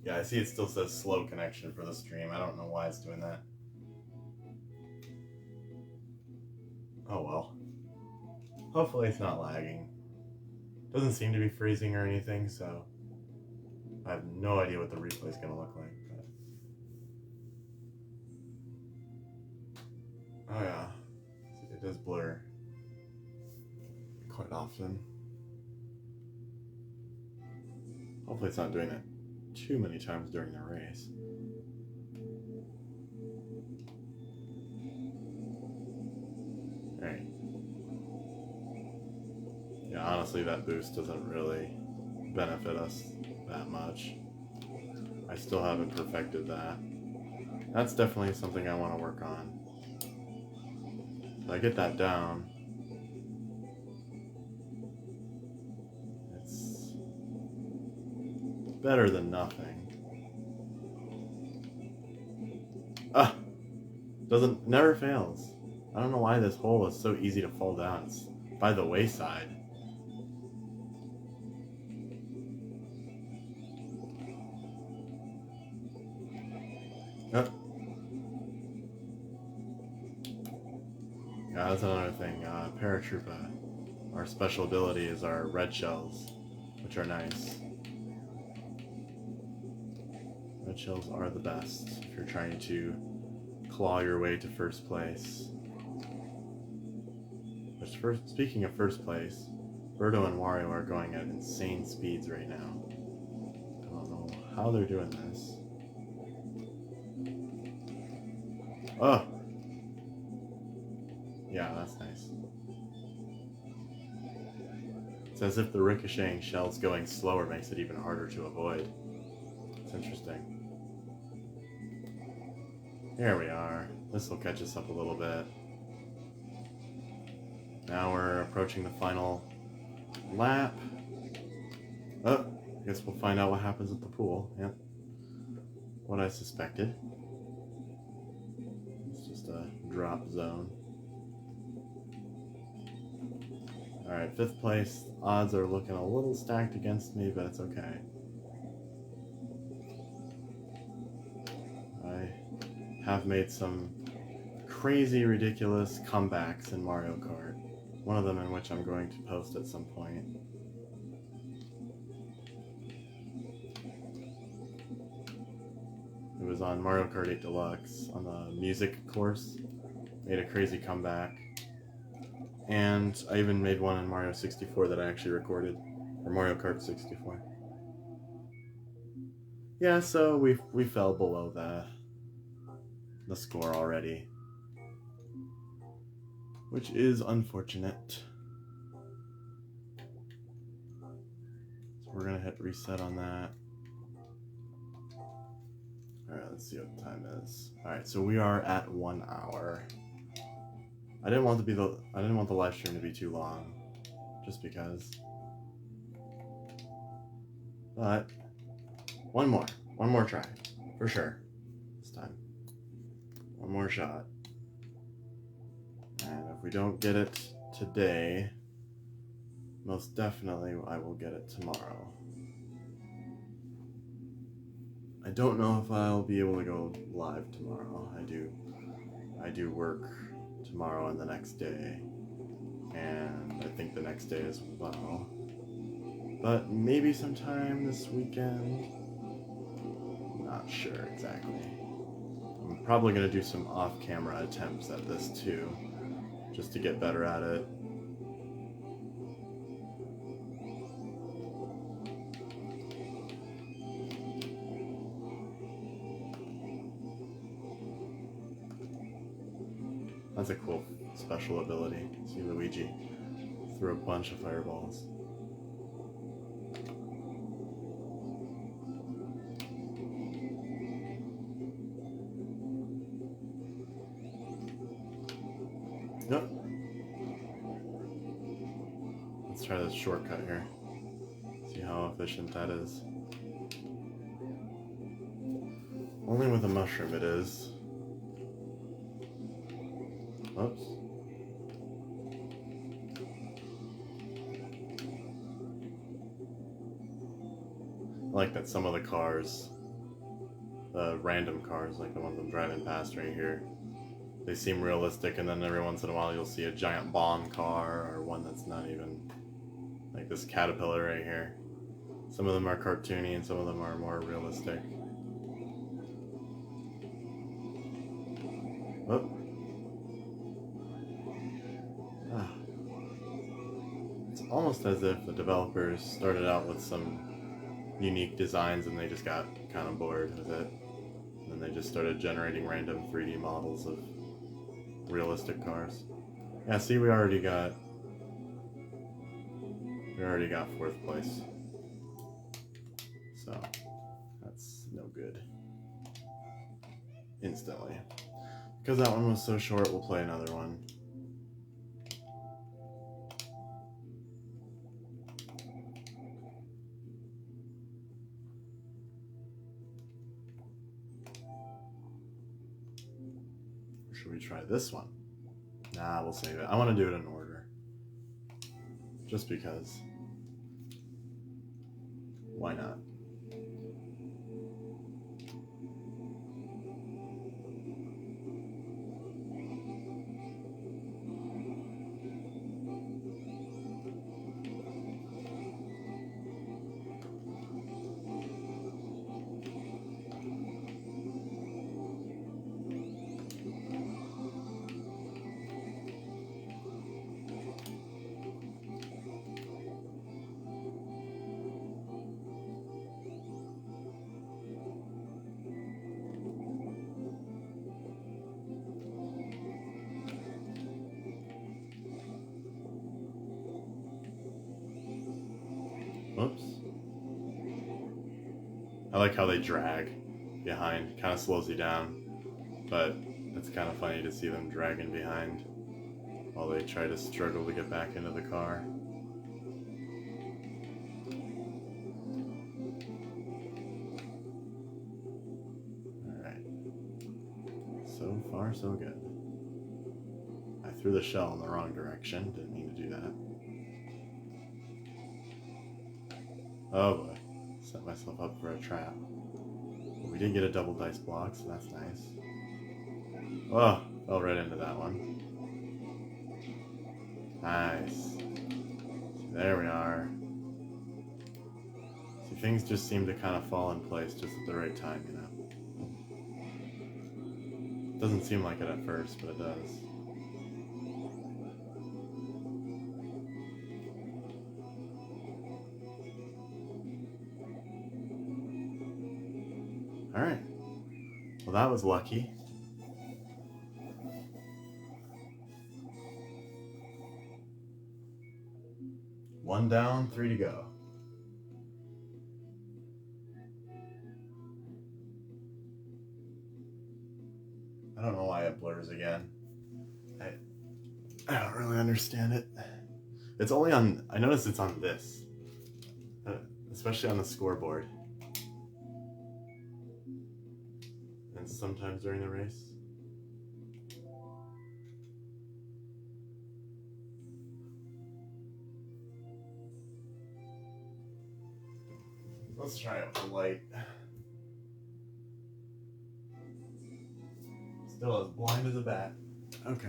Yeah, I see it still says slow connection for the stream. I don't know why it's doing that. Oh well. Hopefully it's not lagging. Doesn't seem to be freezing or anything, so I have no idea what the replay is going to look like. But... oh yeah, it does blur quite often. Hopefully it's not doing it too many times during the race. Alright. Yeah, honestly, that boost doesn't really benefit us that much. I still haven't perfected that. That's definitely something I want to work on. If I get that down, it's better than nothing. Ah! Never fails. I don't know why this hole is so easy to fall down. It's by the wayside. Yep. Yeah, that's another thing. Paratroopa. Our special ability is our red shells, which are nice. Red shells are the best if you're trying to claw your way to first place. Which, speaking of first place, Birdo and Wario are going at insane speeds right now. I don't know how they're doing this. Oh! Yeah, that's nice. It's as if the ricocheting shells going slower makes it even harder to avoid. It's interesting. Here we are. This will catch us up a little bit. Now we're approaching the final lap. Oh, I guess we'll find out what happens at the pool. Yep. What I suspected. It's just a drop zone. Alright, 5th place. Odds are looking a little stacked against me, but it's okay. I have made some crazy, ridiculous comebacks in Mario Kart. One of them in which I'm going to post at some point. It was on Mario Kart 8 Deluxe, on the music course. Made a crazy comeback. And I even made one in Mario 64 that I actually recorded. Or Mario Kart 64. Yeah, so we fell below the score already. Which is unfortunate. So we're gonna hit reset on that. Alright, let's see what the time is. Alright, so we are at 1 hour. I didn't want the live stream to be too long. Just because. But one more try. For sure. This time. One more shot. And if we don't get it today, most definitely I will get it tomorrow. I don't know if I'll be able to go live tomorrow. I do work tomorrow and the next day, and I think the next day as well. But maybe sometime this weekend. Not sure exactly. I'm probably going to do some off-camera attempts at this too, just to get better at it. That's a cool special ability. See Luigi through a bunch of fireballs. Yep. Let's try this shortcut here. See how efficient that is. Only with a mushroom it is. Oops. I like that some of the cars, the random cars, like the ones I'm driving past right here, they seem realistic, and then every once in a while you'll see a giant bomb car, or one that's not even, like this caterpillar right here. Some of them are cartoony, and some of them are more realistic. Oh. It's almost as if the developers started out with some unique designs and they just got kind of bored with it. And then they just started generating random 3D models of realistic cars. Yeah, see, we already got 4th place. So, that's no good. Instantly. Because that one was so short, we'll play another one. Or should we try this one? Nah, we'll save it. I want to do it in order. Just because. Why not? Oops. I like how they drag behind. Kind of slows you down. But it's kind of funny to see them dragging behind. while they try to struggle to get back into the car. Alright. So far, so good. I threw the shell in the wrong direction. Didn't mean to do that. Oh boy. Set myself up for a trap. But we did get a double dice block, so that's nice. Oh, fell right into that one. Nice. So there we are. See, things just seem to kind of fall in place just at the right time, you know? Doesn't seem like it at first, but it does. Alright. Well, that was lucky. One down, 3 to go. I don't know why it blurs again. I don't really understand it. It's only on, I noticed it's on this. Especially on the scoreboard. And sometimes during the race. Let's try it with the light. Still as blind as a bat. Okay.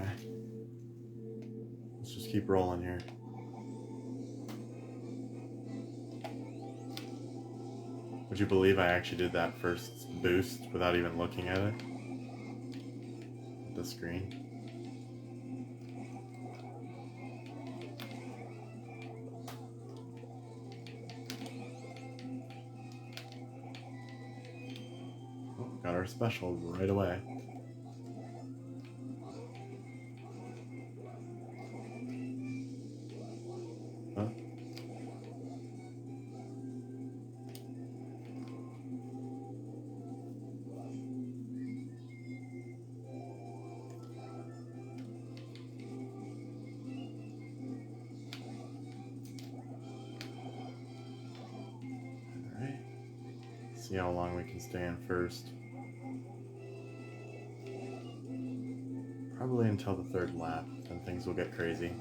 Let's just keep rolling here. Would you believe I actually did that first boost without even looking at it? The screen. Oh, got our special right away. Huh? Alright. See how long we can stay in first. Probably until the third lap, then things will get crazy.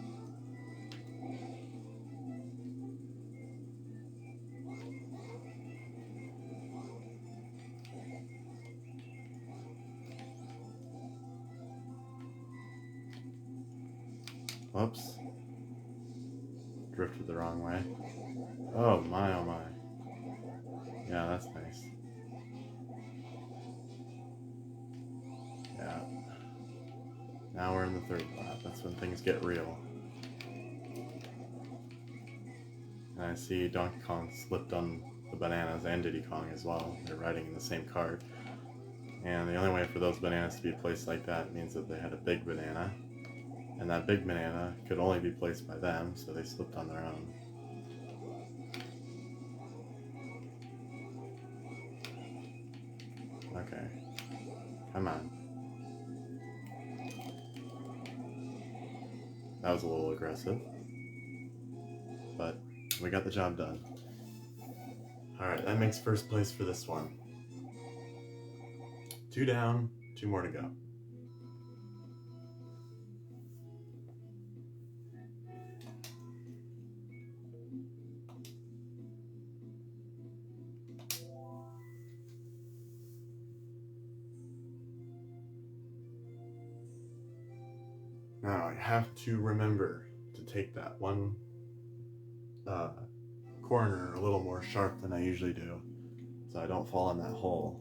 Whoops. Drifted the wrong way. Oh my, oh my. Yeah, that's nice. Yeah. Now we're in the third lap. That's when things get real. And I see Donkey Kong slipped on the bananas and Diddy Kong as well. They're riding in the same cart. And the only way for those bananas to be placed like that means that they had a big banana. And that big banana could only be placed by them, so they slipped on their own. Okay. Come on. That was a little aggressive. But we got the job done. Alright, that makes first place for this one. 2 down, 2 more to go. Now I have to remember to take that one corner a little more sharp than I usually do, so I don't fall in that hole.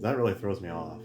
That really throws me off.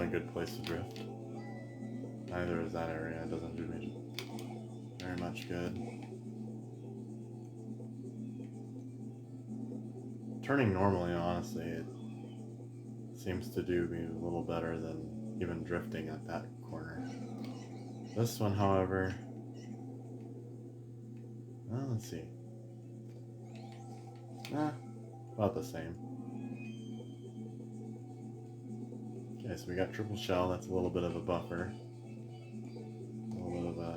a good place to drift. Neither is that area. It doesn't do me very much good. Turning normally, honestly, it seems to do me a little better than even drifting at that corner. This one, however, well, let's see. About the same. Okay, so we got triple shell. That's a little bit of a buffer. A little bit of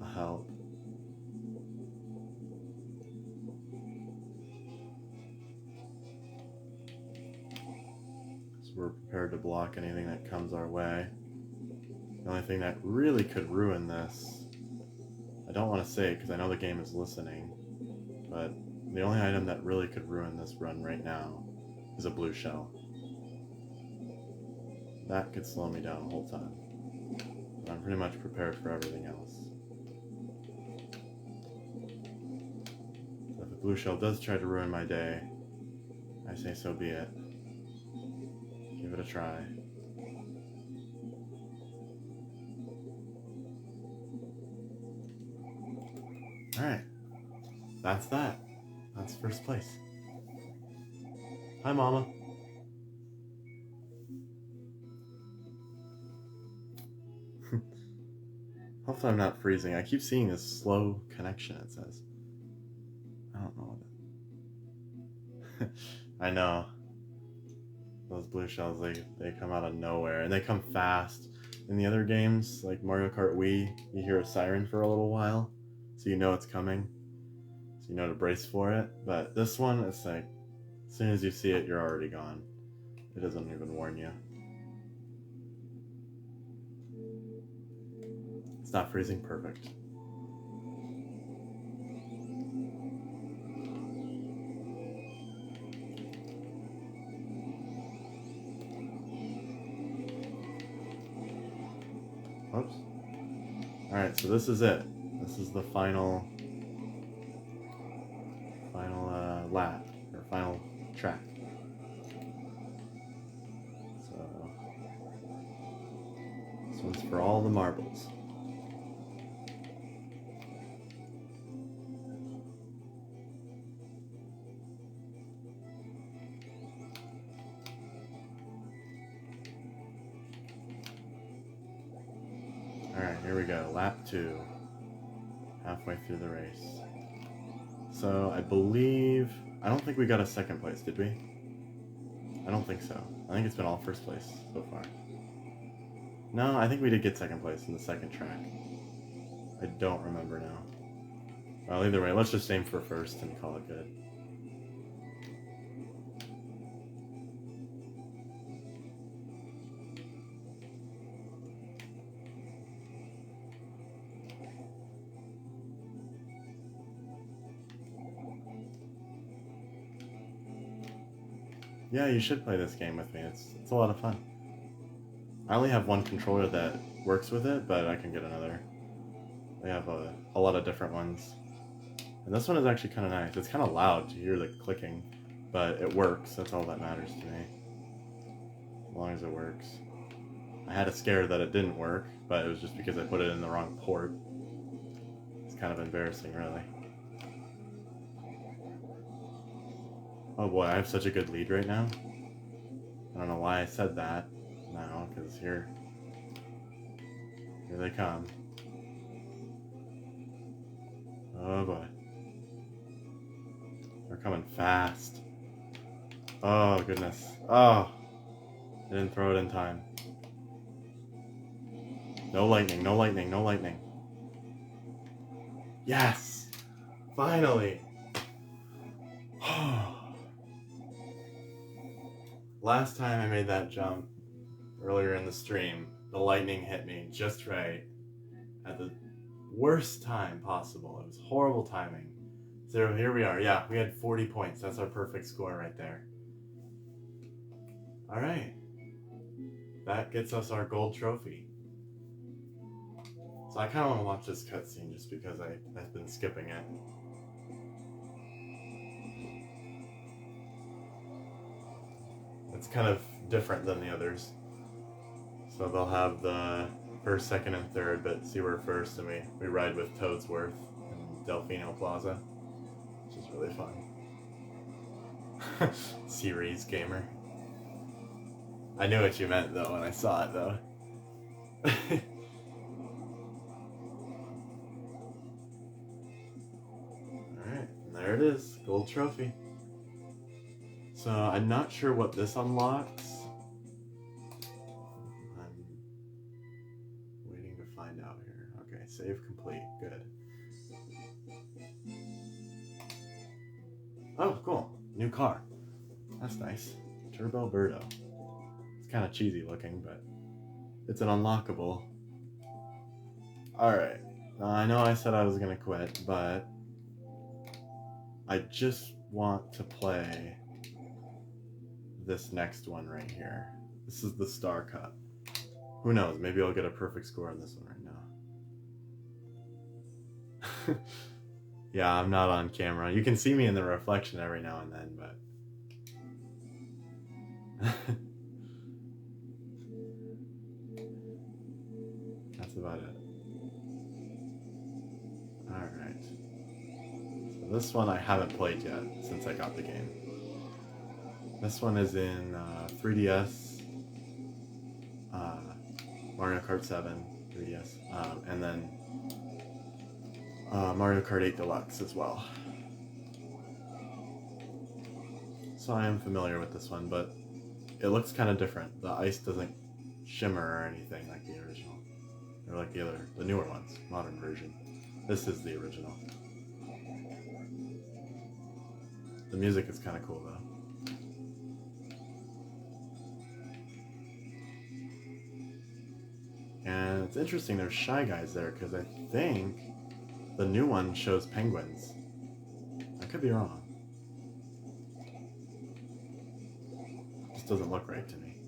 a help. So we're prepared to block anything that comes our way. The only thing that really could ruin this, I don't want to say it because I know the game is listening, but the only item that really could ruin this run right now is a blue shell. That could slow me down the whole time. But I'm pretty much prepared for everything else. So if a blue shell does try to ruin my day, I say so be it. Give it a try. Alright. That's that. That's first place. Hi, Mama. Hopefully I'm not freezing. I keep seeing this slow connection, it says. I don't know what it... I know. Those blue shells, they come out of nowhere. And they come fast. In the other games, like Mario Kart Wii, you hear a siren for a little while. So you know it's coming. So you know to brace for it. But this one, it's like, as soon as you see it, you're already gone. It doesn't even warn you. It's not freezing, perfect. Oops. Alright, so this is it. This is the final lap, or final track. So, this one's for all the marbles. Alright, here we go. Lap 2. Halfway through the race. So, I don't think we got a second place, did we? I don't think so. I think it's been all first place so far. No, I think we did get second place in the second track. I don't remember now. Well, either way, let's just aim for first and call it good. Yeah, you should play this game with me. It's a lot of fun. I only have one controller that works with it, but I can get another. They have a lot of different ones. And this one is actually kind of nice. It's kind of loud to hear the clicking, but it works. That's all that matters to me. As long as it works. I had a scare that it didn't work, but it was just because I put it in the wrong port. It's kind of embarrassing, really. Oh boy, I have such a good lead right now. I don't know why I said that now, because here they come. Oh boy. They're coming fast. Oh goodness. Oh, I didn't throw it in time. No lightning, no lightning, no lightning. Yes! Finally! Last time I made that jump, earlier in the stream, the lightning hit me just right at the worst time possible. It was horrible timing. So here we are. Yeah, we had 40 points. That's our perfect score right there. All right. That gets us our gold trophy. So I kind of want to watch this cutscene just because I've been skipping it. It's kind of different than the others. So they'll have the first, second, and third, but see, we're first, and we ride with Toadsworth and Delfino Plaza, which is really fun. Series gamer. I knew what you meant though when I saw it though. Alright, there it is. Gold trophy. So I'm not sure what this unlocks. I'm waiting to find out here. Okay, save complete. Good. Oh, cool. New car. That's nice. Turbo Birdo. It's kind of cheesy looking, but it's an unlockable. Alright. Now, I know I said I was going to quit, but I just want to play this next one right here. This is the Star Cup. Who knows? Maybe I'll get a perfect score on this one right now. Yeah, I'm not on camera. You can see me in the reflection every now and then, but... That's about it. Alright. So this one I haven't played yet since I got the game. This one is in 3DS, Mario Kart 7, 3DS, and then Mario Kart 8 Deluxe as well. So I am familiar with this one, but it looks kind of different. The ice doesn't shimmer or anything like the original, or like the newer ones, modern version. This is the original. The music is kind of cool though. And it's interesting there's Shy Guys there, because I think the new one shows penguins. I could be wrong. This doesn't look right to me.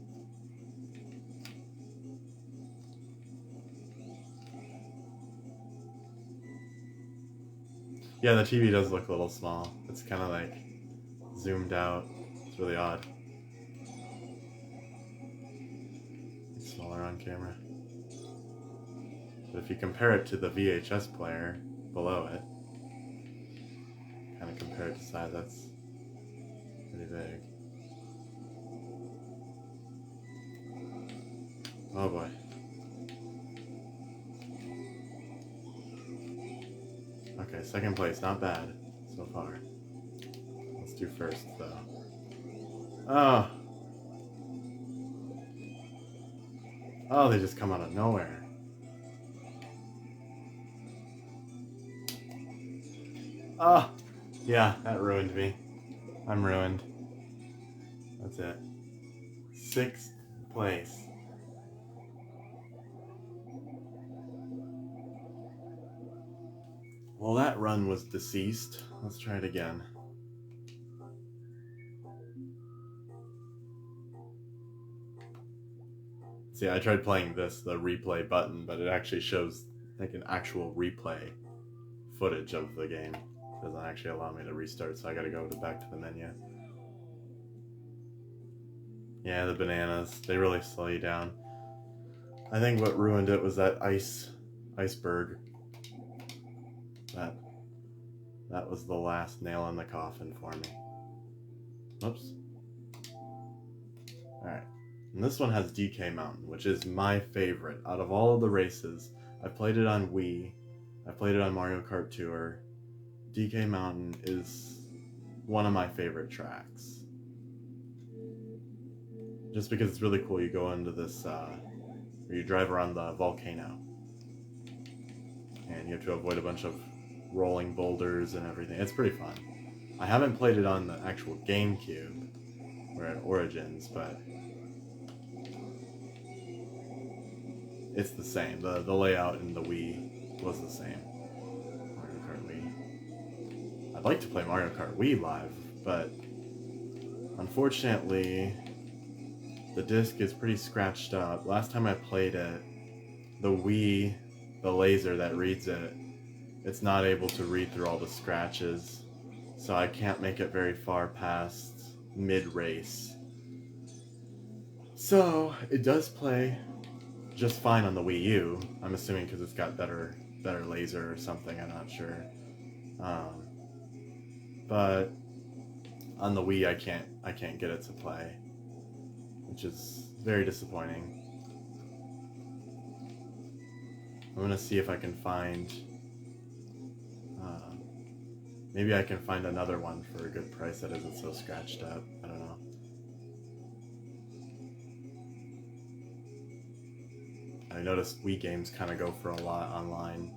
Yeah, the TV does look a little small. It's kind of like zoomed out. It's really odd. It's smaller on camera. But if you compare it to the VHS player below it, kind of compare it to size, that's pretty big. Oh boy. Okay, second place, not bad so far. Let's do first though. Oh! Oh, they just come out of nowhere. Oh! Yeah, that ruined me. I'm ruined. That's it. 6th place. Well, that run was deceased. Let's try it again. See, I tried playing this, the replay button, but it actually shows like an actual replay footage of the game. It doesn't actually allow me to restart, so I gotta go back to the menu. Yeah, the bananas, they really slow you down. I think what ruined it was that iceberg. That was the last nail in the coffin for me. Oops. Alright. And this one has DK Mountain, which is my favorite. Out of all of the races, I played it on Wii, I played it on Mario Kart Tour. DK Mountain is one of my favorite tracks. Just because it's really cool. You go into this, where you drive around the volcano. And you have to avoid a bunch of rolling boulders and everything. It's pretty fun. I haven't played it on the actual GameCube, where it origins, but it's the same. The layout in the Wii was the same. Mario Kart Wii. I'd like to play Mario Kart Wii live, but unfortunately, the disc is pretty scratched up. Last time I played it, the Wii, the laser that reads it, it's not able to read through all the scratches, so I can't make it very far past mid-race. So, it does play just fine on the Wii U. I'm assuming because it's got better laser or something. I'm not sure. But on the Wii, I can't get it to play, which is very disappointing. I'm gonna see if I can find. Maybe I can find another one for a good price that isn't so scratched up. I don't know. I noticed Wii games kind of go for a lot online,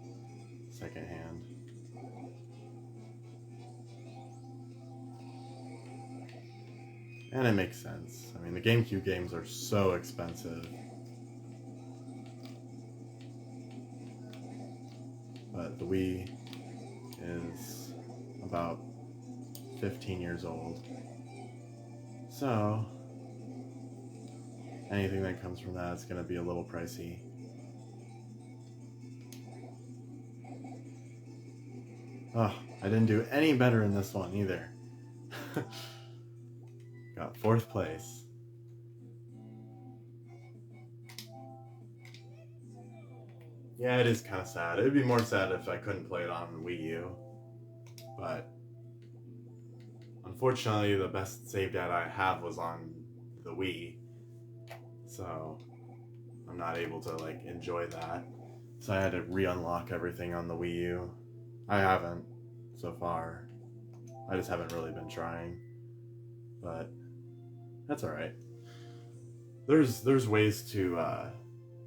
secondhand. And it makes sense. I mean, the GameCube games are so expensive. But the Wii is about 15 years old. So, anything that comes from that is going to be a little pricey. Oh, I didn't do any better in this one either. Got 4th place. Yeah, it is kind of sad. It would be more sad if I couldn't play it on Wii U. But unfortunately, the best save data I have was on the Wii. So I'm not able to like enjoy that. So I had to re-unlock everything on the Wii U. I haven't so far. I just haven't really been trying. But that's alright. There's ways to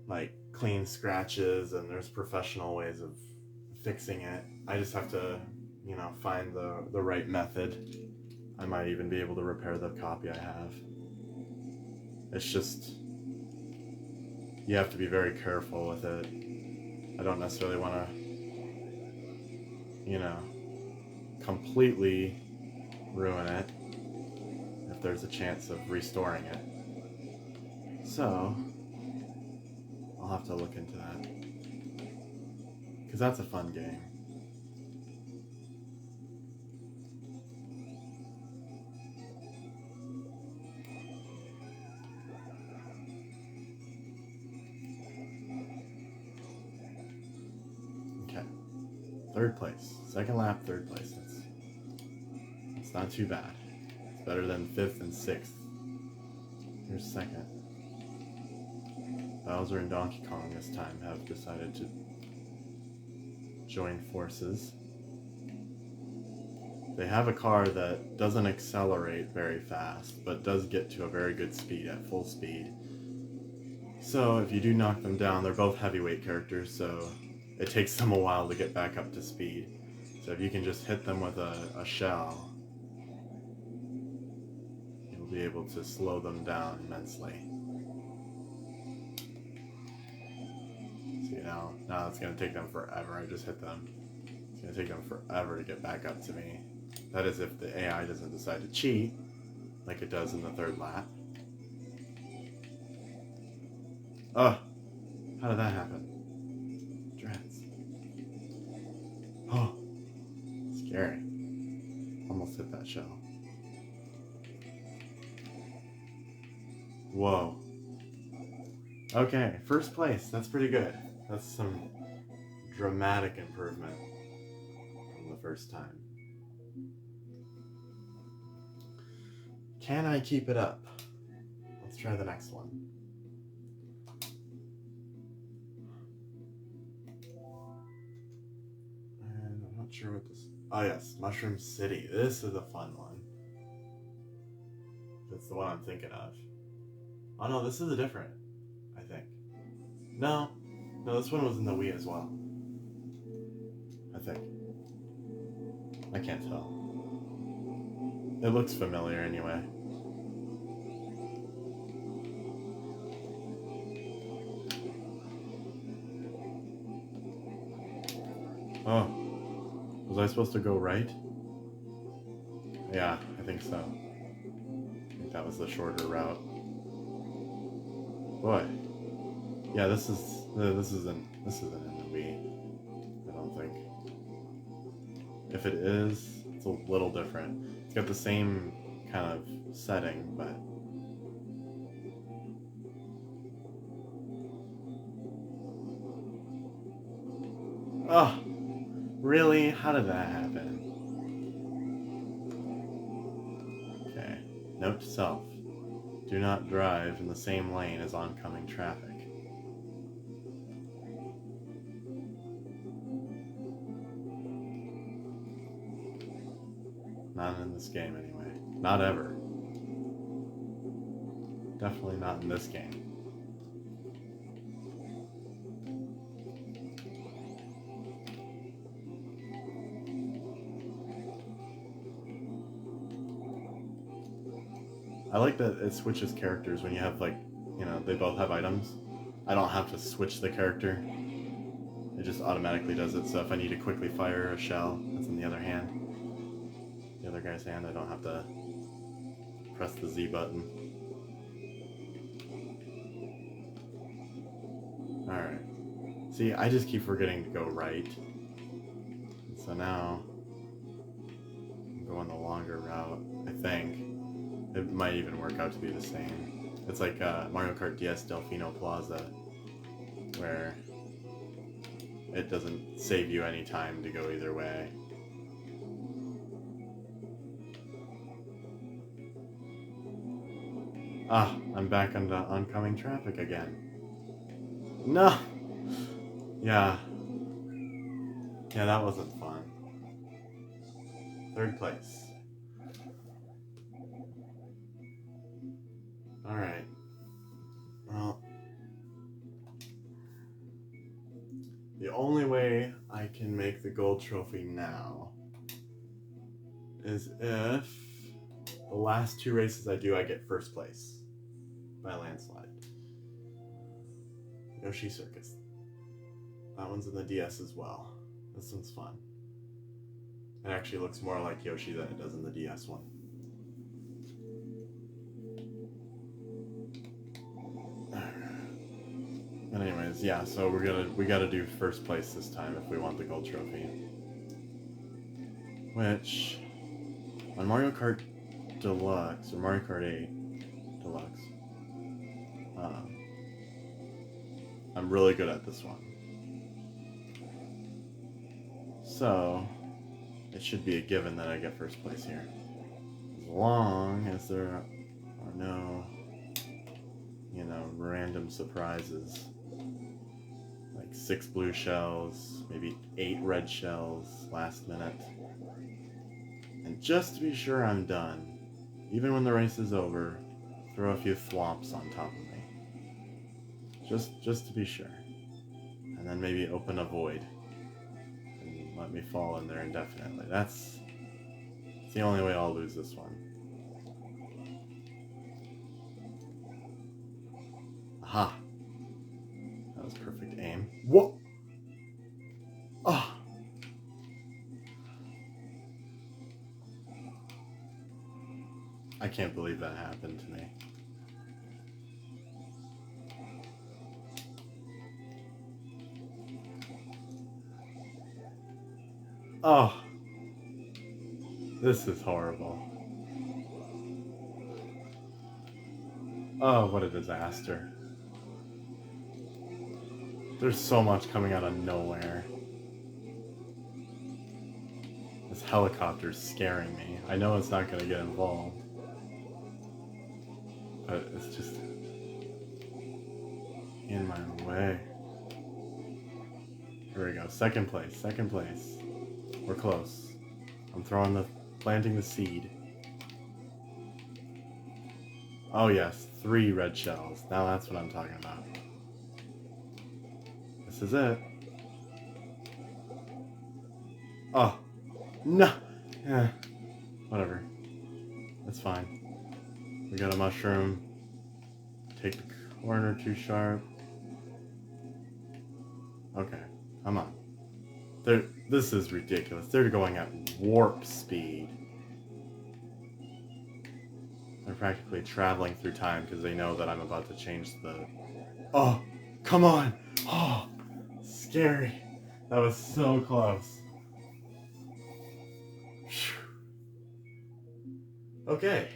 like clean scratches, and there's professional ways of fixing it. I just have to, you know, find the right method. I might even be able to repair the copy I have. It's just, you have to be very careful with it. I don't necessarily want to, you know, completely ruin it if there's a chance of restoring it. So I'll have to look into that, because that's a fun game. Okay, 3rd place, 2nd lap, 3rd place. It's not too bad. It's better than 5th and 6th. Here's 2nd. Bowser and Donkey Kong this time have decided to join forces. They have a car that doesn't accelerate very fast, but does get to a very good speed at full speed. So if you do knock them down, they're both heavyweight characters, so it takes them a while to get back up to speed. So if you can just hit them with a shell, you'll be able to slow them down immensely. Now it's going to take them forever. I just hit them. It's going to take them forever to get back up to me. That is if the AI doesn't decide to cheat, like it does in the 3rd lap. Oh, how did that happen? Drats. Oh, scary. Almost hit that shell. Whoa. Okay, 1st place. That's pretty good. That's some dramatic improvement from the first time. Can I keep it up? Let's try the next one. And I'm not sure what this... Oh yes, Mushroom City. This is a fun one. That's the one I'm thinking of. Oh no, this is a different, I think. No, this one was in the Wii as well. I think. I can't tell. It looks familiar anyway. Oh, was I supposed to go right? Yeah, I think so. I think that was the shorter route. Boy. Yeah, this isn't in the Wii, I don't think. If it is, it's a little different. It's got the same kind of setting, but Oh, really? How did that happen? Okay. Note to self. Do not drive in the same lane as oncoming traffic. Not in this game, anyway. Not ever. Definitely not in this game. I like that it switches characters when you have, like, you know, they both have items. I don't have to switch the character. It just automatically does it, so if I need to quickly fire a shell that's in the other hand, the other guy's hand, I don't have to press the Z button. Alright. See, I just keep forgetting to go right. So now, I'm going the longer route, I think. It might even work out to be the same. It's like Mario Kart DS Delfino Plaza, where it doesn't save you any time to go either way. Ah, I'm back on the oncoming traffic again. No! Yeah. Yeah, that wasn't fun. 3rd place. Alright. Well, the only way I can make the gold trophy now is if the last 2 races I do, I get 1st place by landslide. Yoshi Circus. That one's in the DS as well. This one's fun. It actually looks more like Yoshi than it does in the DS one. But anyways, yeah, so we gotta do 1st place this time if we want the gold trophy. Which, on Mario Kart Deluxe, or Mario Kart 8 Deluxe, I'm really good at this one. So, it should be a given that I get 1st place here. As long as there are no, you know, random surprises. Like 6 blue shells, maybe 8 red shells last minute. And just to be sure I'm done, even when the race is over, throw a few thwomps on top of me. Just to be sure. And then maybe open a void and let me fall in there indefinitely. That's the only way I'll lose this one. Aha! That was perfect aim. Whoa! Oh! I can't believe that happened to me. Oh! This is horrible. Oh, what a disaster. There's so much coming out of nowhere. This helicopter's scaring me. I know it's not gonna get involved. But it's just in my way. Here we go. 2nd place. 2nd place. We're close. I'm planting the seed. Oh yes, 3 red shells. Now that's what I'm talking about. This is it. Oh, no. Yeah, whatever. That's fine. We got a mushroom. Take the corner too sharp. Okay, come on. This is ridiculous. They're going at warp speed. They're practically traveling through time because they know that I'm about to change the... Oh, come on! Oh, scary. That was so close. Okay.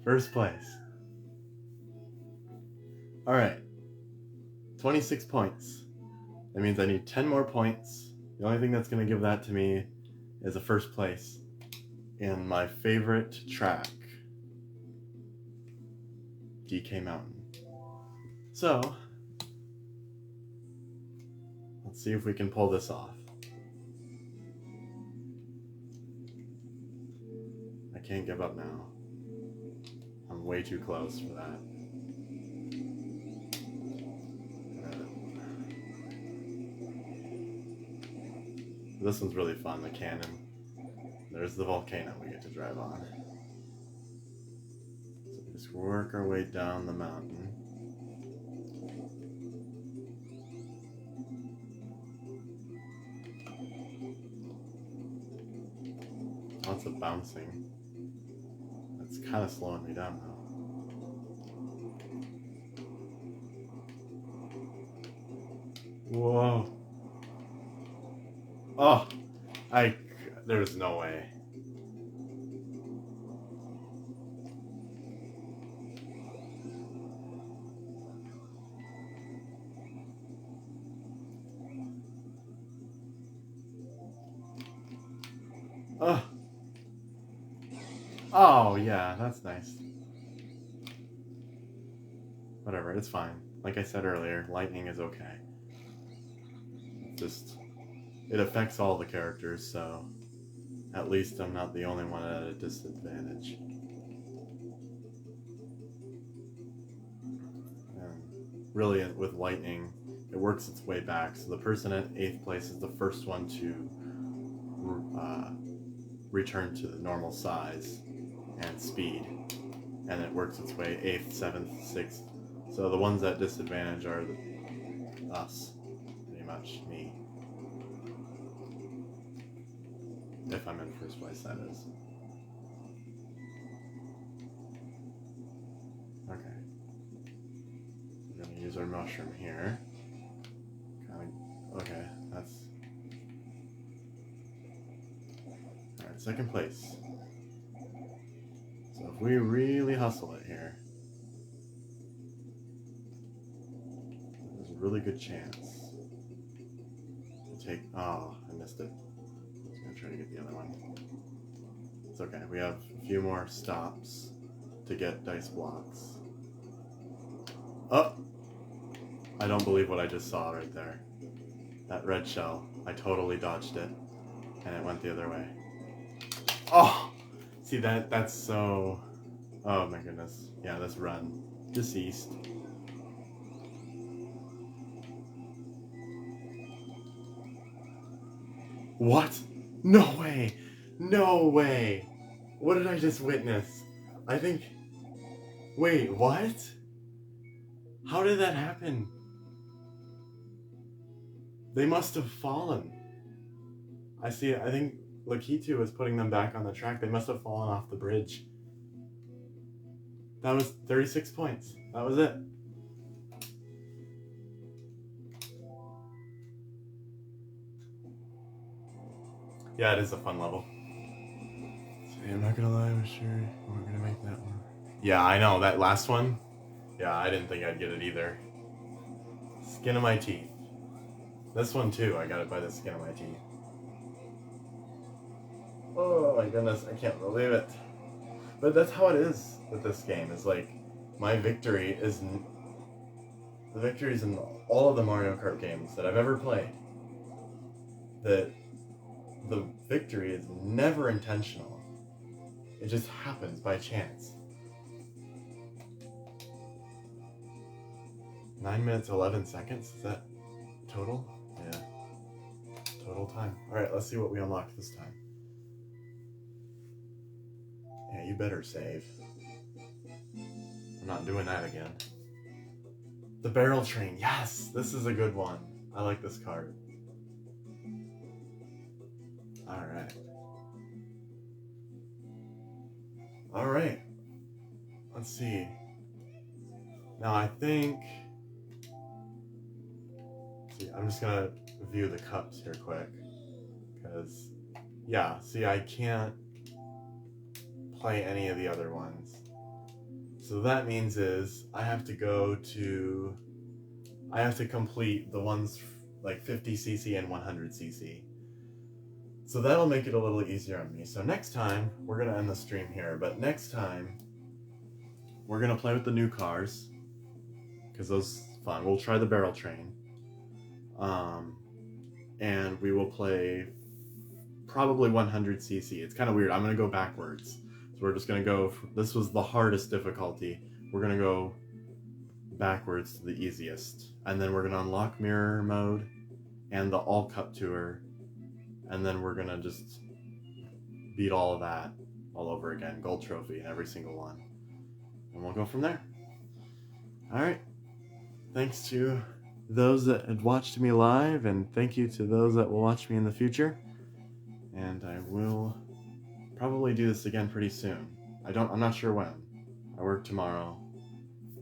First place. Alright. 26 points. That means I need 10 more points. The only thing that's going to give that to me is a first place in my favorite track, DK Mountain. So, let's see if we can pull this off. I can't give up now. I'm way too close for that. This one's really fun, the cannon. There's the volcano we get to drive on. So we just work our way down the mountain. Lots of bouncing. That's kind of slowing me down though. Whoa. Oh, there's no way. Oh. Oh, yeah, that's nice. Whatever, it's fine. Like I said earlier, lightning is okay. It affects all the characters, so at least I'm not the only one at a disadvantage. And really, with lightning, it works its way back, so the person at 8th place is the first one to return to the normal size and speed, and it works its way 8th, 7th, 6th. So the ones at disadvantage are us, pretty much me. If I'm in first place, that is. Okay. We're gonna use our mushroom here. Okay, that's... Alright, second place. So if we really hustle it here, there's a really good chance to take... Oh, I missed it. Try to get the other one. It's okay, we have a few more stops to get dice blocks. Oh! I don't believe what I just saw right there. That red shell, I totally dodged it, and it went the other way. Oh! See, that's so... Oh my goodness. Yeah, let's run. Deceased. What? No way! No way! What did I just witness? I think... Wait, what? How did that happen? They must have fallen. I think Lakitu was putting them back on the track. They must have fallen off the bridge. That was 36 points. That was it. Yeah, it is a fun level. See, I'm not gonna lie, I'm sure we're gonna make that one. Yeah, I know, that last one. Yeah, I didn't think I'd get it either. Skin of my teeth. This one too, I got it by the skin of my teeth. Oh my goodness, I can't believe it. But that's how it is with this game, is like, my victory is... The victories in all of the Mario Kart games that I've ever played. That the victory is never intentional. It just happens by chance. 9 minutes 11 seconds, is that total? Yeah. Total time. Alright, let's see what we unlock this time. Yeah, you better save. I'm not doing that again. The barrel train, yes! This is a good one. I like this card. Alright. Alright. Let's see. Now I think... See, I'm just gonna view the cups here quick. Because, yeah, see, I can't play any of the other ones. So that means is I have to complete the ones like 50cc and 100cc. So that'll make it a little easier on me. So next time, we're gonna end the stream here, but next time we're gonna play with the new cars, because those fun. We'll try the barrel train. And we will play probably 100cc. It's kind of weird. I'm gonna go backwards. So we're just gonna go, this was the hardest difficulty. We're gonna go backwards to the easiest. And then we're gonna unlock mirror mode and the all cup tour. And then we're gonna just beat all of that all over again. Gold trophy in every single one. And we'll go from there. Alright. Thanks to those that had watched me live, and thank you to those that will watch me in the future. And I will probably do this again pretty soon. I'm not sure when. I work tomorrow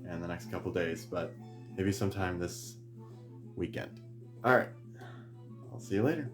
and the next couple days, but maybe sometime this weekend. Alright. I'll see you later.